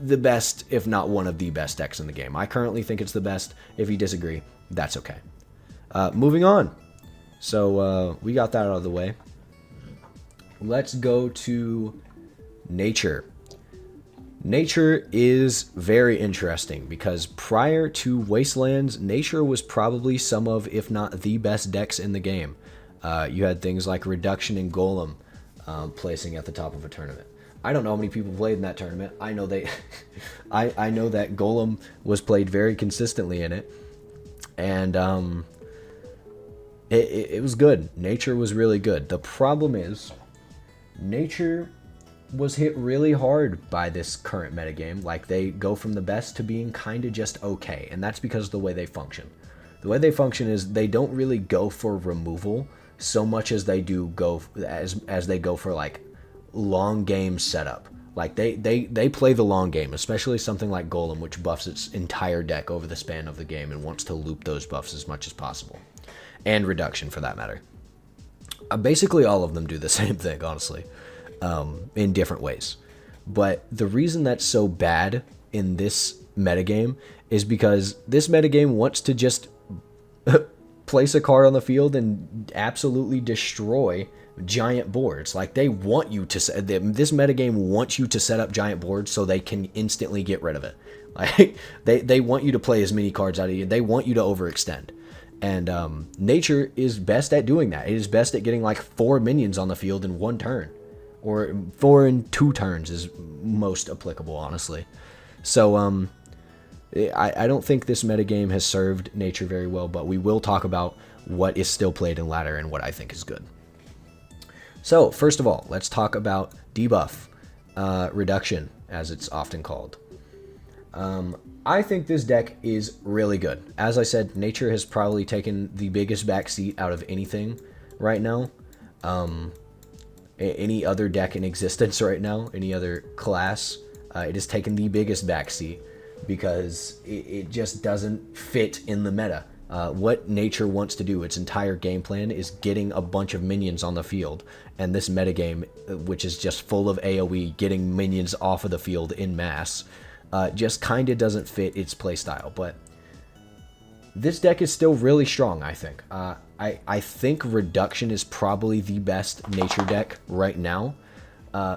the best, if not one of the best decks in the game. I currently think it's the best. If you disagree, that's okay. Moving on. So we got that out of the way. Let's go to Nature. Nature is very interesting because prior to Wastelands, Nature was probably some of, if not the best decks in the game. You had things like Reduction and Golem placing at the top of a tournament. I don't know how many people played in that tournament. I know they, I know that Golem was played very consistently in it, and it was good. Nature was really good. The problem is, Nature was hit really hard by this current metagame. Like, they go from the best to being kind of just okay, and that's because of the way they function. The way they function is they don't really go for removal so much as they do go as they go for like long game setup. Like they play the long game, especially something like Golem, which buffs its entire deck over the span of the game and wants to loop those buffs as much as possible, and Reduction for that matter. Basically all of them do the same thing, honestly. In different ways. But the reason that's so bad in this metagame is because this metagame wants to just place a card on the field and absolutely destroy giant boards. Like, they want you to this metagame wants you to set up giant boards so they can instantly get rid of it. Like, they want you to play as many cards out of you. They want you to overextend. And Nature is best at doing that. It is best at getting like 4 minions on the field in one turn. Or 4 in 2 turns is most applicable, honestly. So, I don't think this metagame has served Nature very well, but we will talk about what is still played in ladder and what I think is good. So, first of all, let's talk about debuff, Reduction, as it's often called. I think this deck is really good. As I said, Nature has probably taken the biggest backseat out of anything right now. Any other deck in existence right now, any other class, it has taken the biggest backseat because it just doesn't fit in the meta. What Nature wants to do, its entire game plan, is getting a bunch of minions on the field, and this metagame, which is just full of AoE, getting minions off of the field in mass, just kind of doesn't fit its playstyle. But this deck is still really strong, I think. I think Reduction is probably the best Nature deck right now,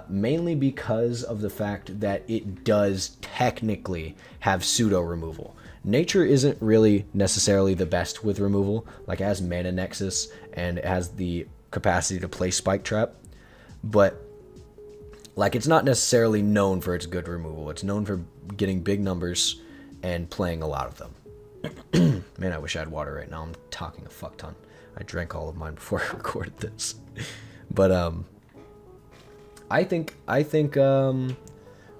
mainly because of the fact that it does technically have pseudo removal. Nature isn't really necessarily the best with removal. Like, it has Mana Nexus and it has the capacity to play Spike Trap, but like, it's not necessarily known for its good removal. It's known for getting big numbers and playing a lot of them. Man, I wish I had water right now. I'm talking a fuck ton. I drank all of mine before I recorded this. But I think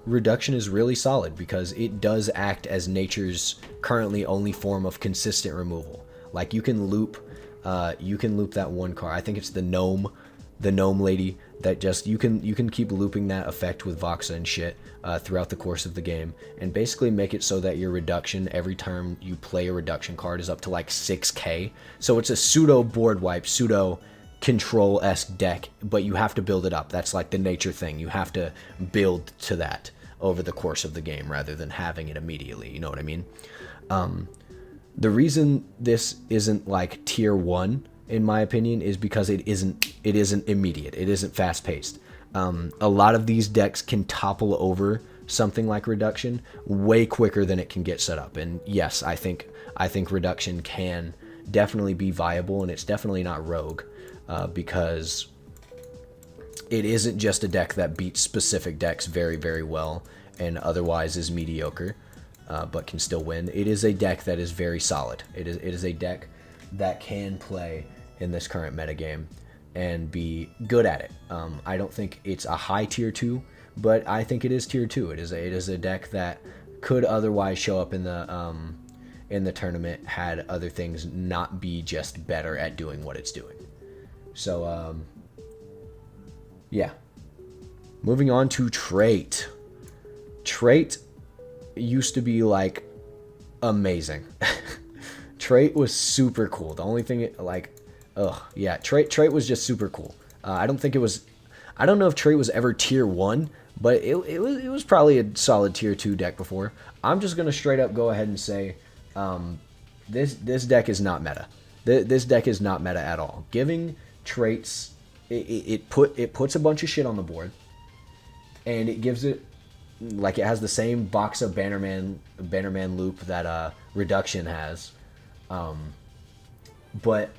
Reduction is really solid because it does act as Nature's currently only form of consistent removal. Like, you can loop that one card. I think it's the gnome lady that just you can keep looping that effect with Voxa and shit throughout the course of the game, and basically make it so that your Reduction every time you play a Reduction card is up to like 6k. So it's a pseudo board wipe, pseudo control-esque deck, but you have to build it up. That's like the Nature thing. You have to build to that. over the course of the game rather than having it immediately. You know what I mean? The reason this isn't like tier 1, in my opinion, is because it isn't immediate. It isn't fast paced. A lot of these decks can topple over something like Reduction way quicker than it can get set up. And yes, I think Reduction can definitely be viable, and it's definitely not Rogue, because it isn't just a deck that beats specific decks very, very well and otherwise is mediocre, but can still win. It is a deck that is very solid. It is a deck that can play in this current metagame and be good at it. I don't think it's a high tier 2, but I think it is tier 2. It is a deck that could otherwise show up in the tournament had other things not be just better at doing what it's doing. So yeah. Moving on to Trait. Trait used to be like amazing. Trait was super cool. The only thing Trait was just super cool. I don't know if Trait was ever tier 1, but it was probably a solid tier 2 deck before. I'm just gonna straight up go ahead and say this deck is not meta. This deck is not meta at all. Giving traits, it puts a bunch of shit on the board, and it gives it, like, it has the same box of Bannerman loop that Reduction has, but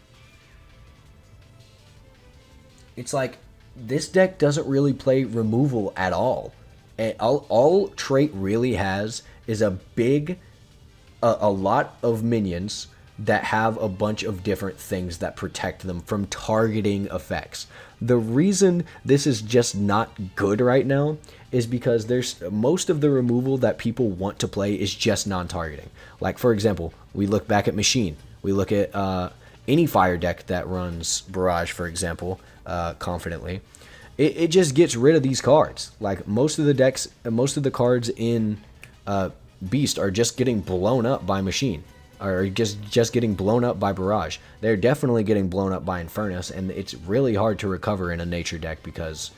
it's like this deck doesn't really play removal at all. And all Trait really has is a lot of minions that have a bunch of different things that protect them from targeting effects. The reason this is just not good right now is because there's most of the removal that people want to play is just non-targeting. Like, for example, we look back at Machine. We look at any fire deck that runs Barrage, for example, confidently. It just gets rid of these cards. Like, most of the cards in Beast are just getting blown up by Machine, or just getting blown up by Barrage. They're definitely getting blown up by Infernus, and it's really hard to recover in a Nature deck because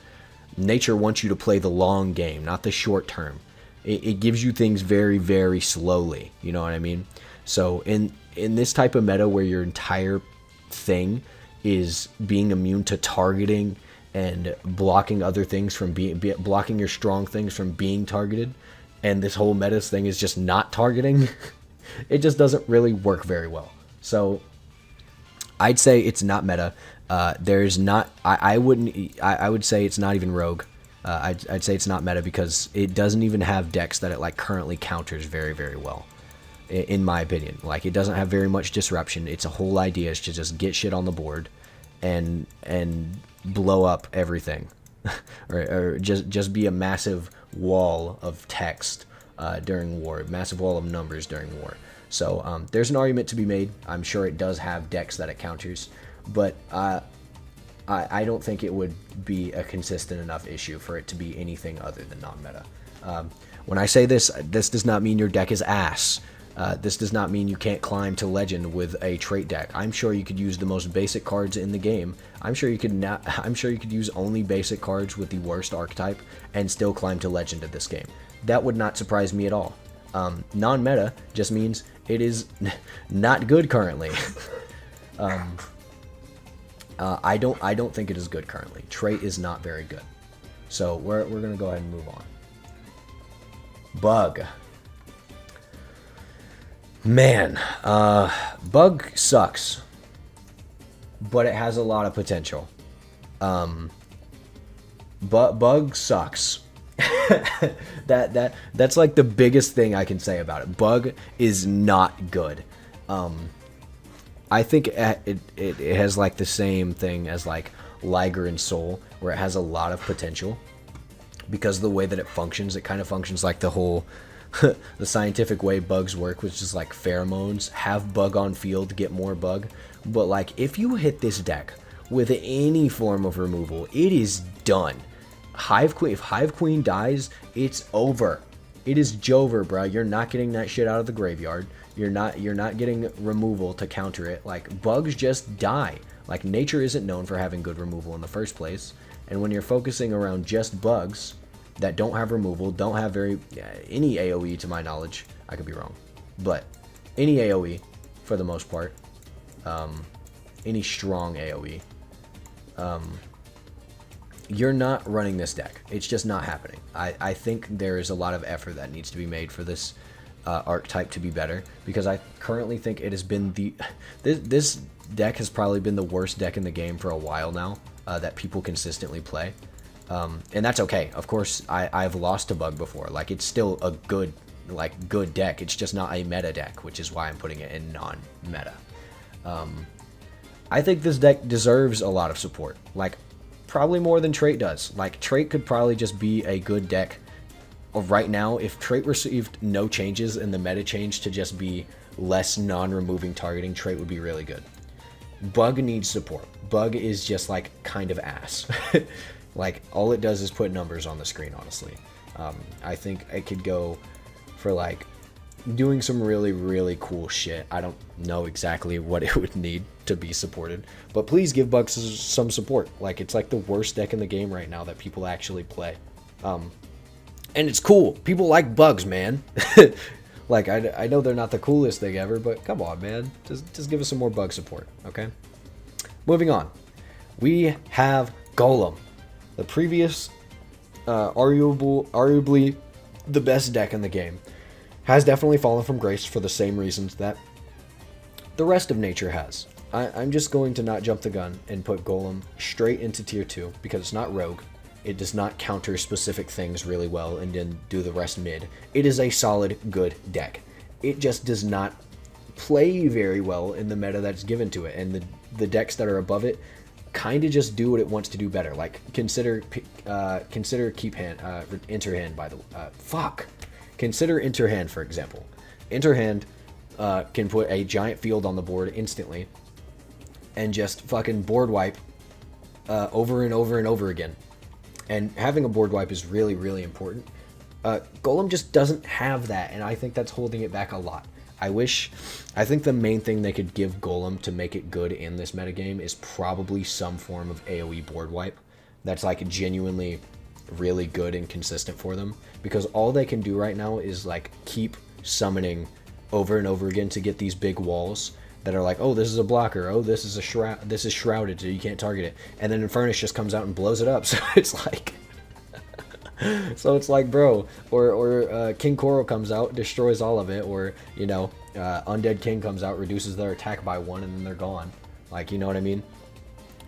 Nature wants you to play the long game, not the short term. It gives you things very, very slowly. You know what I mean? So in this type of meta where your entire thing is being immune to targeting and blocking other things from blocking your strong things from being targeted, and this whole meta thing is just not targeting, it just doesn't really work very well. So I'd say it's not meta. There's not. I would say it's not even Rogue. I'd say it's not meta because it doesn't even have decks that it like currently counters very, very well. In my opinion, like, it doesn't have very much disruption. Its whole idea is to just get shit on the board and blow up everything, or just be a massive wall of text during war, massive wall of numbers during war. So there's an argument to be made. I'm sure it does have decks that it counters, but I don't think it would be a consistent enough issue for it to be anything other than non-meta. When I say this does not mean your deck is ass. This does not mean you can't climb to Legend with a trait deck. I'm sure you could use the most basic cards in the game. I'm sure you could use only basic cards with the worst archetype and still climb to Legend in this game. That would not surprise me at all. Non-meta just means it is not good currently. I don't think it is good currently. Trait is not very good. So we're gonna go ahead and move on. Bug. Man, Bug sucks, but it has a lot of potential. But Bug sucks. That's like the biggest thing I can say about it. Bug is not good. I think it has like the same thing as like Liger and Soul, where it has a lot of potential because of the way that it functions. It kind of functions like the whole the scientific way bugs work, which is like pheromones. Have bug on field, get more bug. But like, if you hit this deck with any form of removal, it is done. Hive Queen, if Hive Queen dies, it's over. It is Jover, bro. You're not getting that shit out of the graveyard. You're not getting removal to counter it. Like, bugs just die. Like, nature isn't known for having good removal in the first place. And when you're focusing around just bugs, that don't have removal, don't have any AoE to my knowledge. I could be wrong, but any AoE for the most part, any strong AoE, you're not running this deck. It's just not happening. I think there is a lot of effort that needs to be made for this archetype to be better, because I currently think it has been this deck has probably been the worst deck in the game for a while now that people consistently play, and that's okay. Of course, I've lost to Bug before. Like, it's still a good deck. It's just not a meta deck, which is why I'm putting it in non-meta. I think this deck deserves a lot of support, like probably more than Trait does. Like, Trait could probably just be a good deck right now if Trait received no changes and the meta changed to just be less non-removing targeting. Trait would be really good. Bug needs support. Bug is just like kind of ass. Like, all it does is put numbers on the screen, honestly. I think it could go for like doing some really, really cool shit. I don't know exactly what it would need to be supported, but please give Bug some support. Like, it's like the worst deck in the game right now that people actually play. And it's cool. People like Bugs, man. Like, I know they're not the coolest thing ever, but come on, man. Just give us some more Bug support, okay? Moving on. We have Golem. The previous, arguably the best deck in the game, has definitely fallen from grace for the same reasons that the rest of nature has. I'm just going to not jump the gun and put Golem straight into tier 2 because it's not rogue. It does not counter specific things really well and then do the rest mid. It is a solid, good deck. It just does not play very well in the meta that's given to it, and the decks that are above it kind of just do what it wants to do better. Like, consider keep hand, enter hand, by the fuck. Consider enter hand, for example. Enter hand can put a giant field on the board instantly and just fucking board wipe over and over and over again. And having a board wipe is really, really important. Golem just doesn't have that, and I think that's holding it back a lot. I think the main thing they could give Golem to make it good in this metagame is probably some form of AoE board wipe that's like genuinely really good and consistent for them, because all they can do right now is like keep summoning over and over again to get these big walls that are like, oh, this is a blocker, oh, this is shrouded, so you can't target it, and then Infernus just comes out and blows it up. So it's like bro, or King Coral comes out, destroys all of it, or you know, Undead King comes out, reduces their attack by 1, and then they're gone. Like, you know what I mean?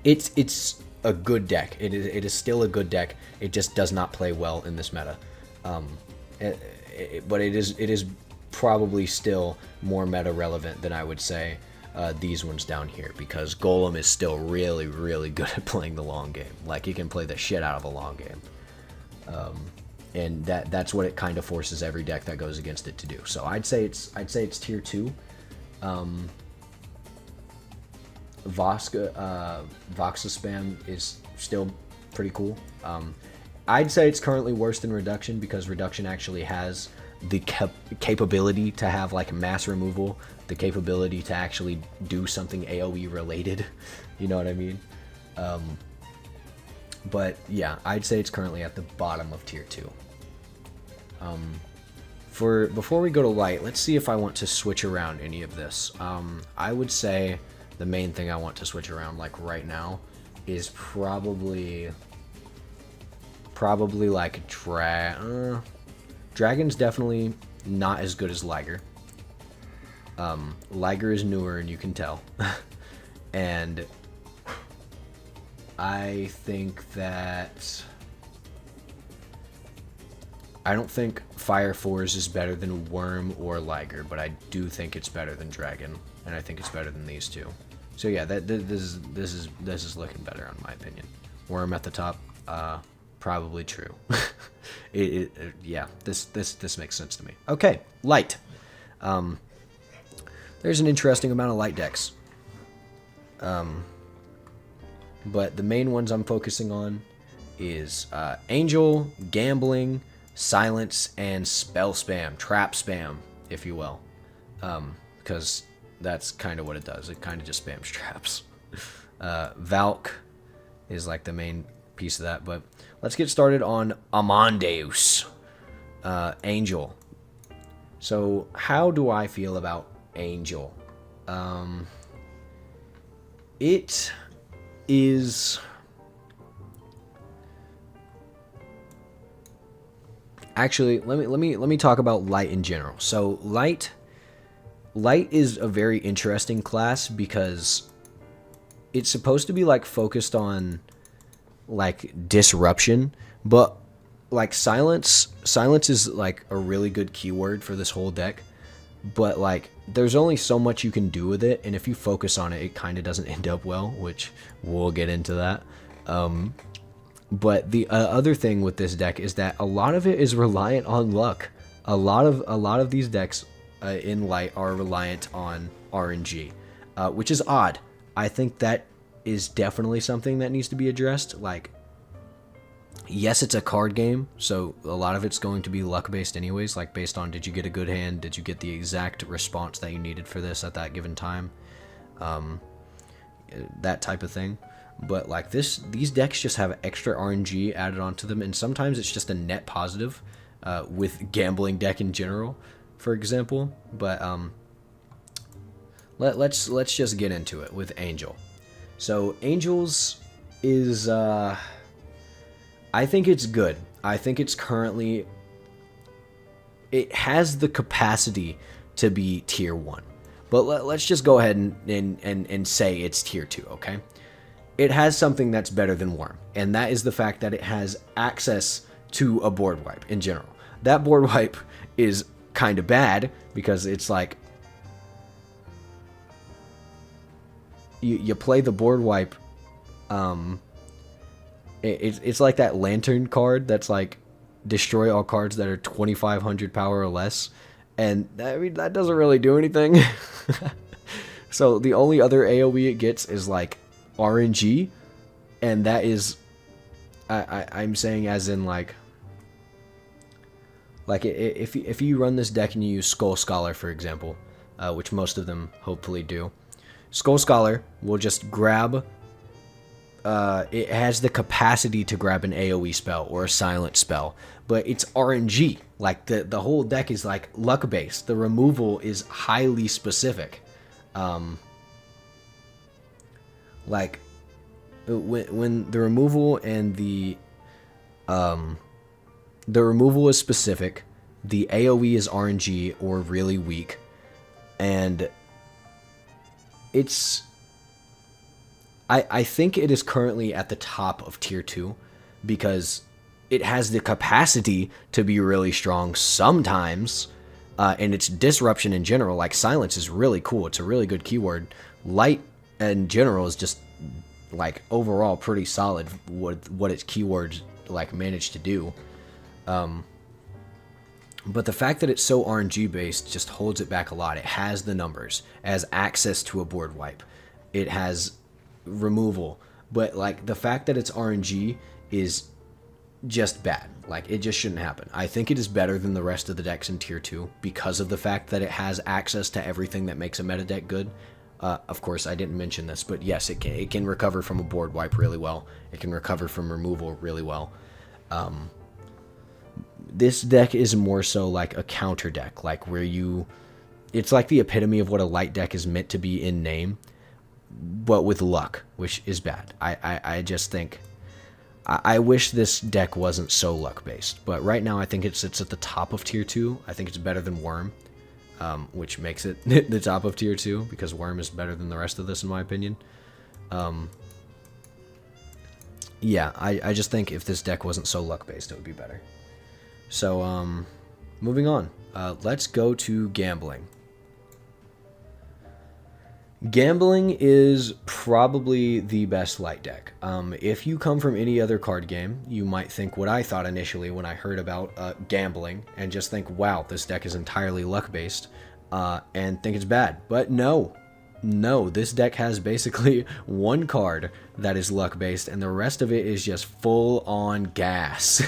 It's a good deck. It is still a good deck. It just does not play well in this meta. But it is probably still more meta relevant than I would say these ones down here, because Golem is still really, really good at playing the long game. Like, he can play the shit out of a long game. And that's what it kind of forces every deck that goes against it to do. So I'd say it's tier 2. Voxa spam is still pretty cool. I'd say it's currently worse than Reduction, because Reduction actually has the capability to have like mass removal, the capability to actually do something AoE related. You know what I mean? But yeah, I'd say it's currently at the bottom of tier 2. Before we go to light, let's see if I want to switch around any of this. I would say the main thing I want to switch around like right now is probably like Dragon's definitely not as good as Liger. Liger is newer, and you can tell. And I think that I don't think Fire Force is better than Worm or Liger, but I do think it's better than Dragon, and I think it's better than these two. So yeah, this is looking better in my opinion. Worm at the top, probably true. Yeah, this makes sense to me. Okay, light. There's an interesting amount of light decks. But the main ones I'm focusing on is Angel, Gambling, Silence, and Spell Spam, Trap Spam, if you will. Because that's kind of what it does. It kind of just spams traps. Valk is like the main piece of that. But let's get started on Amadeus, Angel. So how do I feel about Angel? It is actually let me talk about light in general. So light is a very interesting class because it's supposed to be like focused on like disruption, but like silence is like a really good keyword for this whole deck. But like there's only so much you can do with it, and if you focus on it, it kind of doesn't end up well, which we'll get into that. But the other thing with this deck is that a lot of it is reliant on luck. A lot of these decks in light are reliant on RNG, which is odd. I think that is definitely something that needs to be addressed. Like, yes, it's a card game, so a lot of it's going to be luck based anyways, like based on did you get a good hand, did you get the exact response that you needed for this at that given time, that type of thing. But like these decks just have extra RNG added onto them, and sometimes it's just a net positive with gambling deck in general, for example. But let's just get into it with Angel. So Angels is I think it's good. I think it's currently, it has the capacity to be tier 1. But let's just go ahead and say it's tier 2, okay? It has something that's better than Worm, and that is the fact that it has access to a board wipe in general. That board wipe is kind of bad because it's like you play the board wipe. It's like that lantern card that's like destroy all cards that are 2500 power or less, and that doesn't really do anything. So the only other AoE it gets is like RNG, and that is I'm saying as in like if you run this deck and you use Skull Scholar, for example, which most of them hopefully do, Skull Scholar will just grab, it has the capacity to grab an AoE spell or a silent spell, but it's RNG. Like the whole deck is like luck based. The removal is highly specific. Like when the removal and the removal is specific, the AoE is RNG or really weak, and it's I think it is currently at the top of tier 2 because it has the capacity to be really strong sometimes, and its disruption in general, like silence, is really cool. It's a really good keyword. Light in general is just like overall pretty solid what its keywords like manage to do. But the fact that it's so RNG based just holds it back a lot. It has the numbers, it has access to a board wipe, it has removal, but like the fact that it's RNG is just bad. Like it just shouldn't happen. I think it is better than the rest of the decks in tier 2 because of the fact that it has access to everything that makes a meta deck good. Of course, I didn't mention this, but yes, it can recover from a board wipe really well. It can recover from removal really well. This deck is more so like a counter deck, like where it's like the epitome of what a light deck is meant to be in name, but with luck, which is bad. I just think, I wish this deck wasn't so luck based, but right now I think it's at the top of tier 2. I think it's better than Worm, which makes it the top of tier 2 because Worm is better than the rest of this in my opinion. Yeah, I just think if this deck wasn't so luck based, it would be better. So moving on, let's go to gambling. Gambling is probably the best light deck. If you come from any other card game, you might think what I thought initially when I heard about gambling, and just think, wow, this deck is entirely luck-based, and think it's bad. But no, this deck has basically one card that is luck-based, and the rest of it is just full-on gas.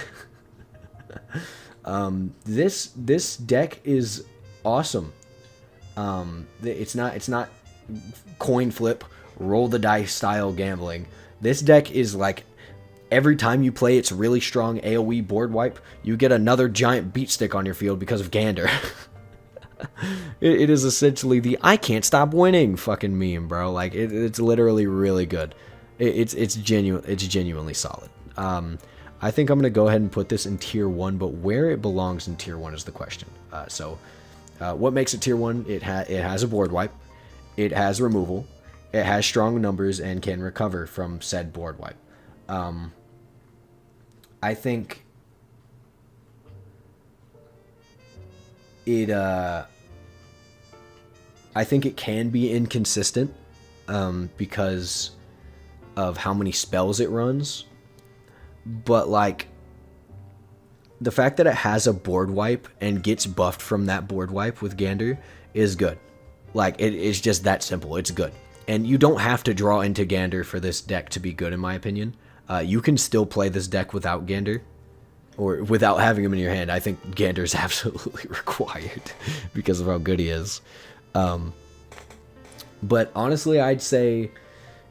This deck is awesome. It's not coin flip, roll the dice style gambling. This deck is like every time you play its really strong AoE board wipe, you get another giant beat stick on your field because of Gander. It is essentially the "I can't stop winning" fucking meme, bro. Like it's literally really good. It's genuinely solid. I think I'm gonna go ahead and put this in tier 1, but where it belongs in tier 1 is the question. What makes it tier 1? It has a board wipe, it has removal, it has strong numbers, and can recover from said board wipe. I think it can be inconsistent because of how many spells it runs, but like the fact that it has a board wipe and gets buffed from that board wipe with Gander is good. Like it's just that simple. It's good, and you don't have to draw into Gander for this deck to be good, in my opinion. You can still play this deck without Gander, or without having him in your hand. I think Gander is absolutely required because of how good he is. But honestly, I'd say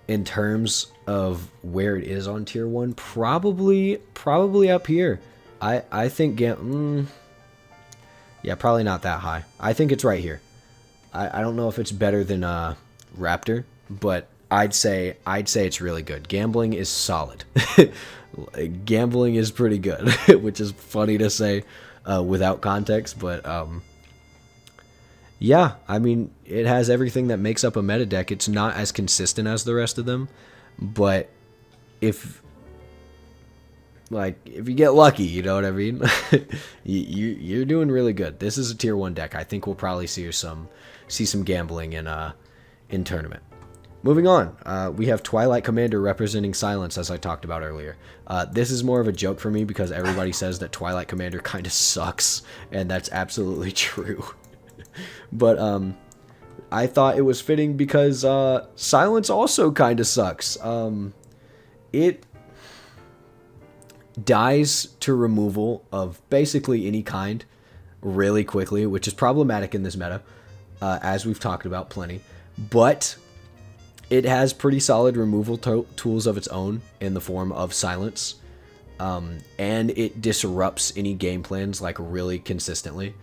in terms of where it is on tier 1, probably up here. I think yeah, probably not that high. I think it's right here. I don't know if it's better than Raptor, but I'd say it's really good. Gambling is solid. Gambling is pretty good, which is funny to say without context, but yeah, I mean, it has everything that makes up a meta deck. It's not as consistent as the rest of them, but if you get lucky, you know what I mean? You're doing really good. This is a tier 1 deck. I think we'll probably see some gambling in tournament. Moving on, we have Twilight Commander representing Silence, as I talked about earlier. This is more of a joke for me because everybody says that Twilight Commander kind of sucks, and that's absolutely true. But I thought it was fitting because Silence also kind of sucks. It dies to removal of basically any kind really quickly, which is problematic in this meta, as we've talked about plenty. But it has pretty solid removal tools of its own in the form of Silence, and it disrupts any game plans like really consistently.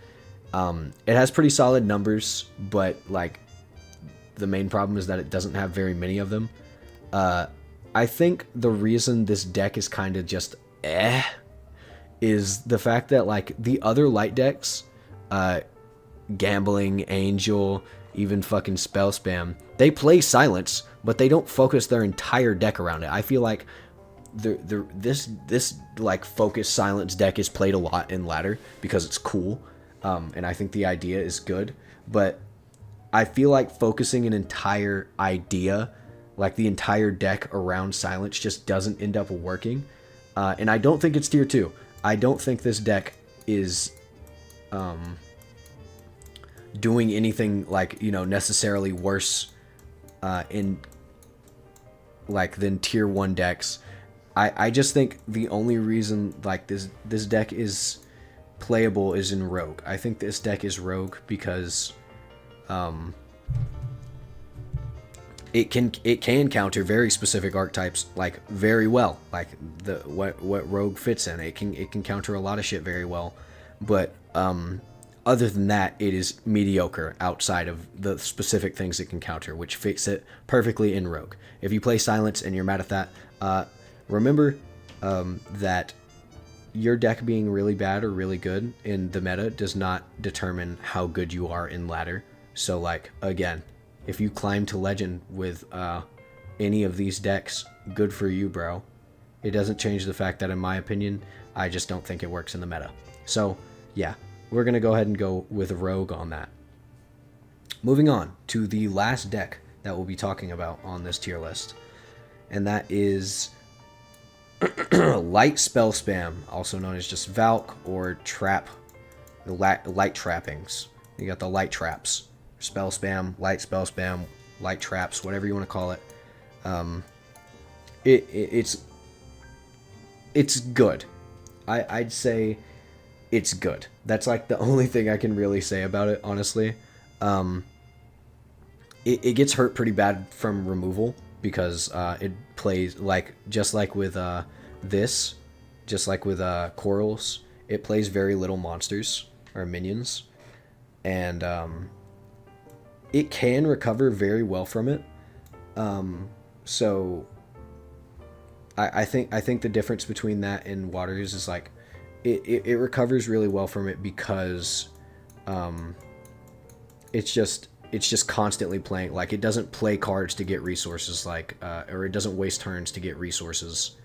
It has pretty solid numbers, but like the main problem is that it doesn't have very many of them. I think the reason this deck is kind of just is the fact that like the other light decks, Gambling, Angel, even fucking Spell Spam, they play Silence, but they don't focus their entire deck around it. I feel like this like focus Silence deck is played a lot in ladder because it's cool. And I think the idea is good, but I feel like focusing an entire idea, like the entire deck around Silence, just doesn't end up working. And I don't think it's tier 2. I don't think this deck is doing anything like, necessarily worse in like than tier 1 decks. I just think the only reason like this deck is playable is in Rogue. I think this deck is Rogue because it can counter very specific archetypes like very well, like what Rogue fits in. It can counter a lot of shit very well, but other than that, it is mediocre outside of the specific things it can counter, which fits it perfectly in Rogue. If you play Silence and you're mad at that, remember that your deck being really bad or really good in the meta does not determine how good you are in ladder. So like, again, if you climb to legend with any of these decks, good for you, bro. It doesn't change the fact that, in my opinion, I just don't think it works in the meta. So yeah, we're going to go ahead and go with Rogue on that. Moving on to the last deck that we'll be talking about on this tier list, and that is Light Spell Spam, also known as just Valk or Trap, Light Trappings. You got the Light Traps, Spell Spam, Light Spell Spam, Light Traps, whatever you want to call it. It's good. I'd say it's good. That's like the only thing I can really say about it, honestly. It gets hurt pretty bad from removal because it plays like just like with this, just like with corals, it plays very little monsters or minions, and it can recover very well from it. So I think the difference between that and waters is like it recovers really well from it because it's just constantly playing. Like, it doesn't play cards to get resources, like or it doesn't waste turns to get resources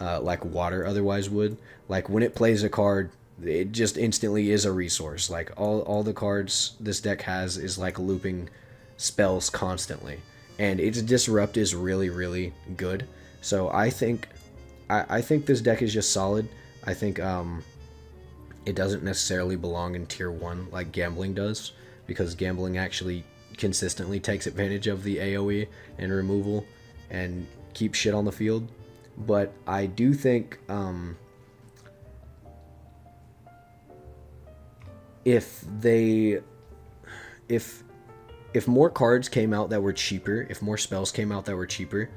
like water otherwise would. Like, when it plays a card, it just instantly is a resource. Like, all the cards this deck has is like looping spells constantly, and its disrupt is really, really good. So I think this deck is just solid. I think it doesn't necessarily belong in tier 1 like Gambling does, because Gambling actually consistently takes advantage of the AoE and removal and keeps shit on the field. But I do think if more cards came out that were cheaper, if more spells came out that were cheaper,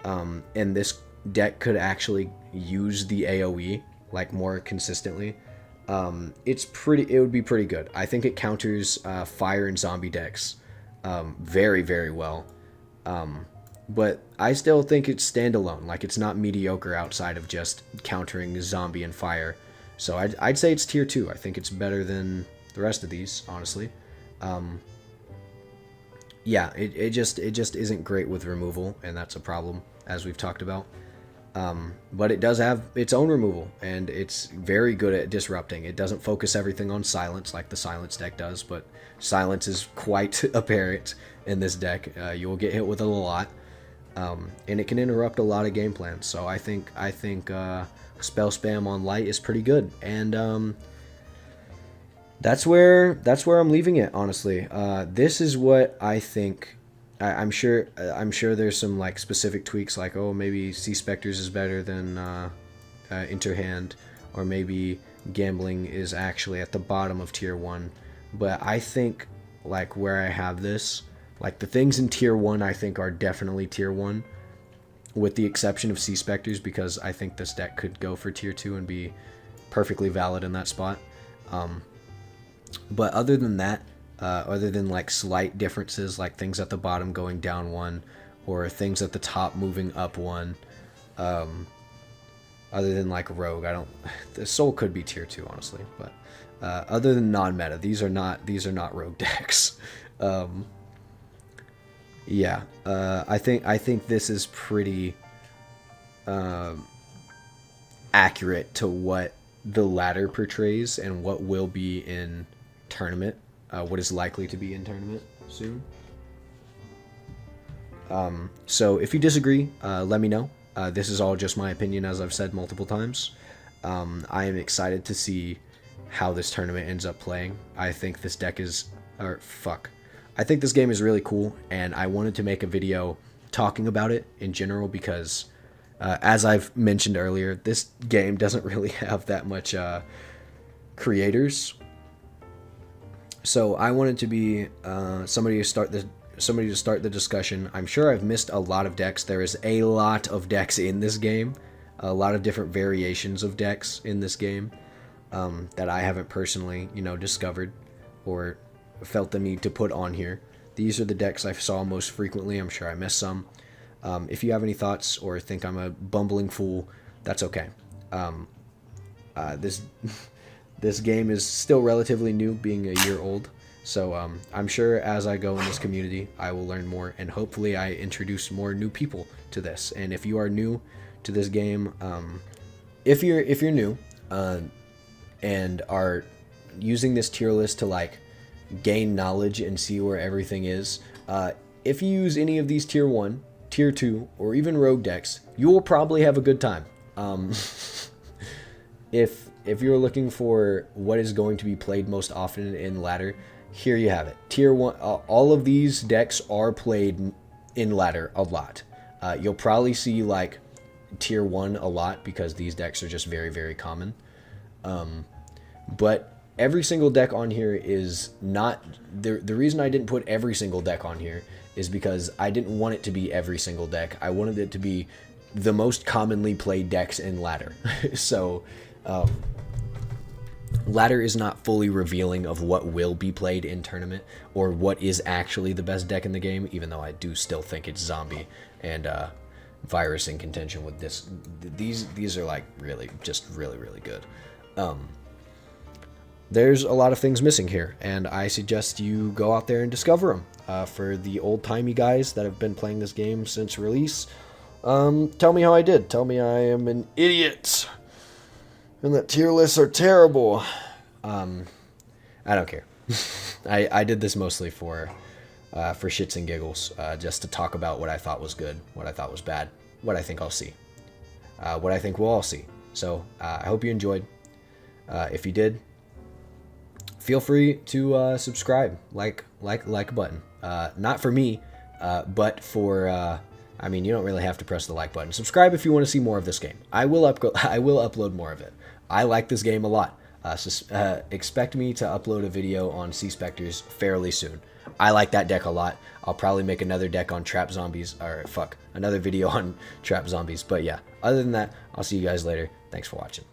and this deck could actually use the AoE like more consistently, it would be pretty good. I think it counters fire and zombie decks very, very well. But I still think it's standalone. Like, it's not mediocre outside of just countering zombie and fire. So I'd say it's tier 2. I think it's better than the rest of these, honestly. Yeah, it just isn't great with removal, and that's a problem, as we've talked about. But it does have its own removal, and it's very good at disrupting. It doesn't focus everything on silence like the silence deck does, but silence is quite apparent in this deck. You will get hit with it a lot, and it can interrupt a lot of game plans. So I think spell spam on light is pretty good, and that's where I'm leaving it, honestly. This is what I think. I'm sure there's some like specific tweaks, like, oh, maybe Sea Spectres is better than Interhand, or maybe Gambling is actually at the bottom of tier 1. But I think, like, where I have this, like, the things in tier 1 I think are definitely tier 1, with the exception of Sea Spectres, because I think this deck could go for tier 2 and be perfectly valid in that spot. But other than that, other than like slight differences, like things at the bottom going down 1, or things at the top moving up 1, other than like Rogue, the Soul could be tier 2, honestly. But other than non-meta, these are not Rogue decks. Yeah, I think this is pretty accurate to what the ladder portrays and what will be in tournament, what is likely to be in tournament soon. So if you disagree, let me know. This is all just my opinion, as I've said multiple times. I am excited to see how this tournament ends up playing. I think this deck is, I think this game is really cool, and I wanted to make a video talking about it in general because, as I've mentioned earlier, this game doesn't really have that much creators. So I wanted to be somebody to start the discussion. I'm sure I've missed a lot of decks. There is a lot of decks in this game, a lot of different variations of decks in this game that I haven't personally, discovered or felt the need to put on here. These are the decks I saw most frequently. I'm sure I missed some. If you have any thoughts or think I'm a bumbling fool, that's okay. This game is still relatively new, being a year old, so I'm sure as I go in this community, I will learn more, and hopefully I introduce more new people to this. And if you are new to this game, if you're new and are using this tier list to like gain knowledge and see where everything is, if you use any of these tier 1, tier 2, or even rogue decks, you will probably have a good time. If you're looking for what is going to be played most often in ladder, here you have it. Tier 1, all of these decks are played in ladder a lot. You'll probably see like tier 1 a lot because these decks are just very, very common. But every single deck on here is not... The reason I didn't put every single deck on here is because I didn't want it to be every single deck. I wanted it to be the most commonly played decks in ladder. So ladder is not fully revealing of what will be played in tournament or what is actually the best deck in the game, even though I do still think it's zombie and virus in contention with this. These are like really good. There's a lot of things missing here, and I suggest you go out there and discover them. For the old-timey guys that have been playing this game since release, tell me how I did. Tell me I am an idiot and that tier lists are terrible. I don't care. I did this mostly for shits and giggles, just to talk about what I thought was good, what I thought was bad, what I think I'll see, what I think we'll all see. So I hope you enjoyed. If you did, feel free to subscribe, like a button. Not for me, but for I mean, you don't really have to press the like button. Subscribe if you want to see more of this game. I will upload more of it. I like this game a lot. Expect me to upload a video on Sea Spectres fairly soon. I like that deck a lot. I'll probably make another deck on trap zombies, or another video on trap zombies. But yeah, other than that, I'll see you guys later. Thanks for watching.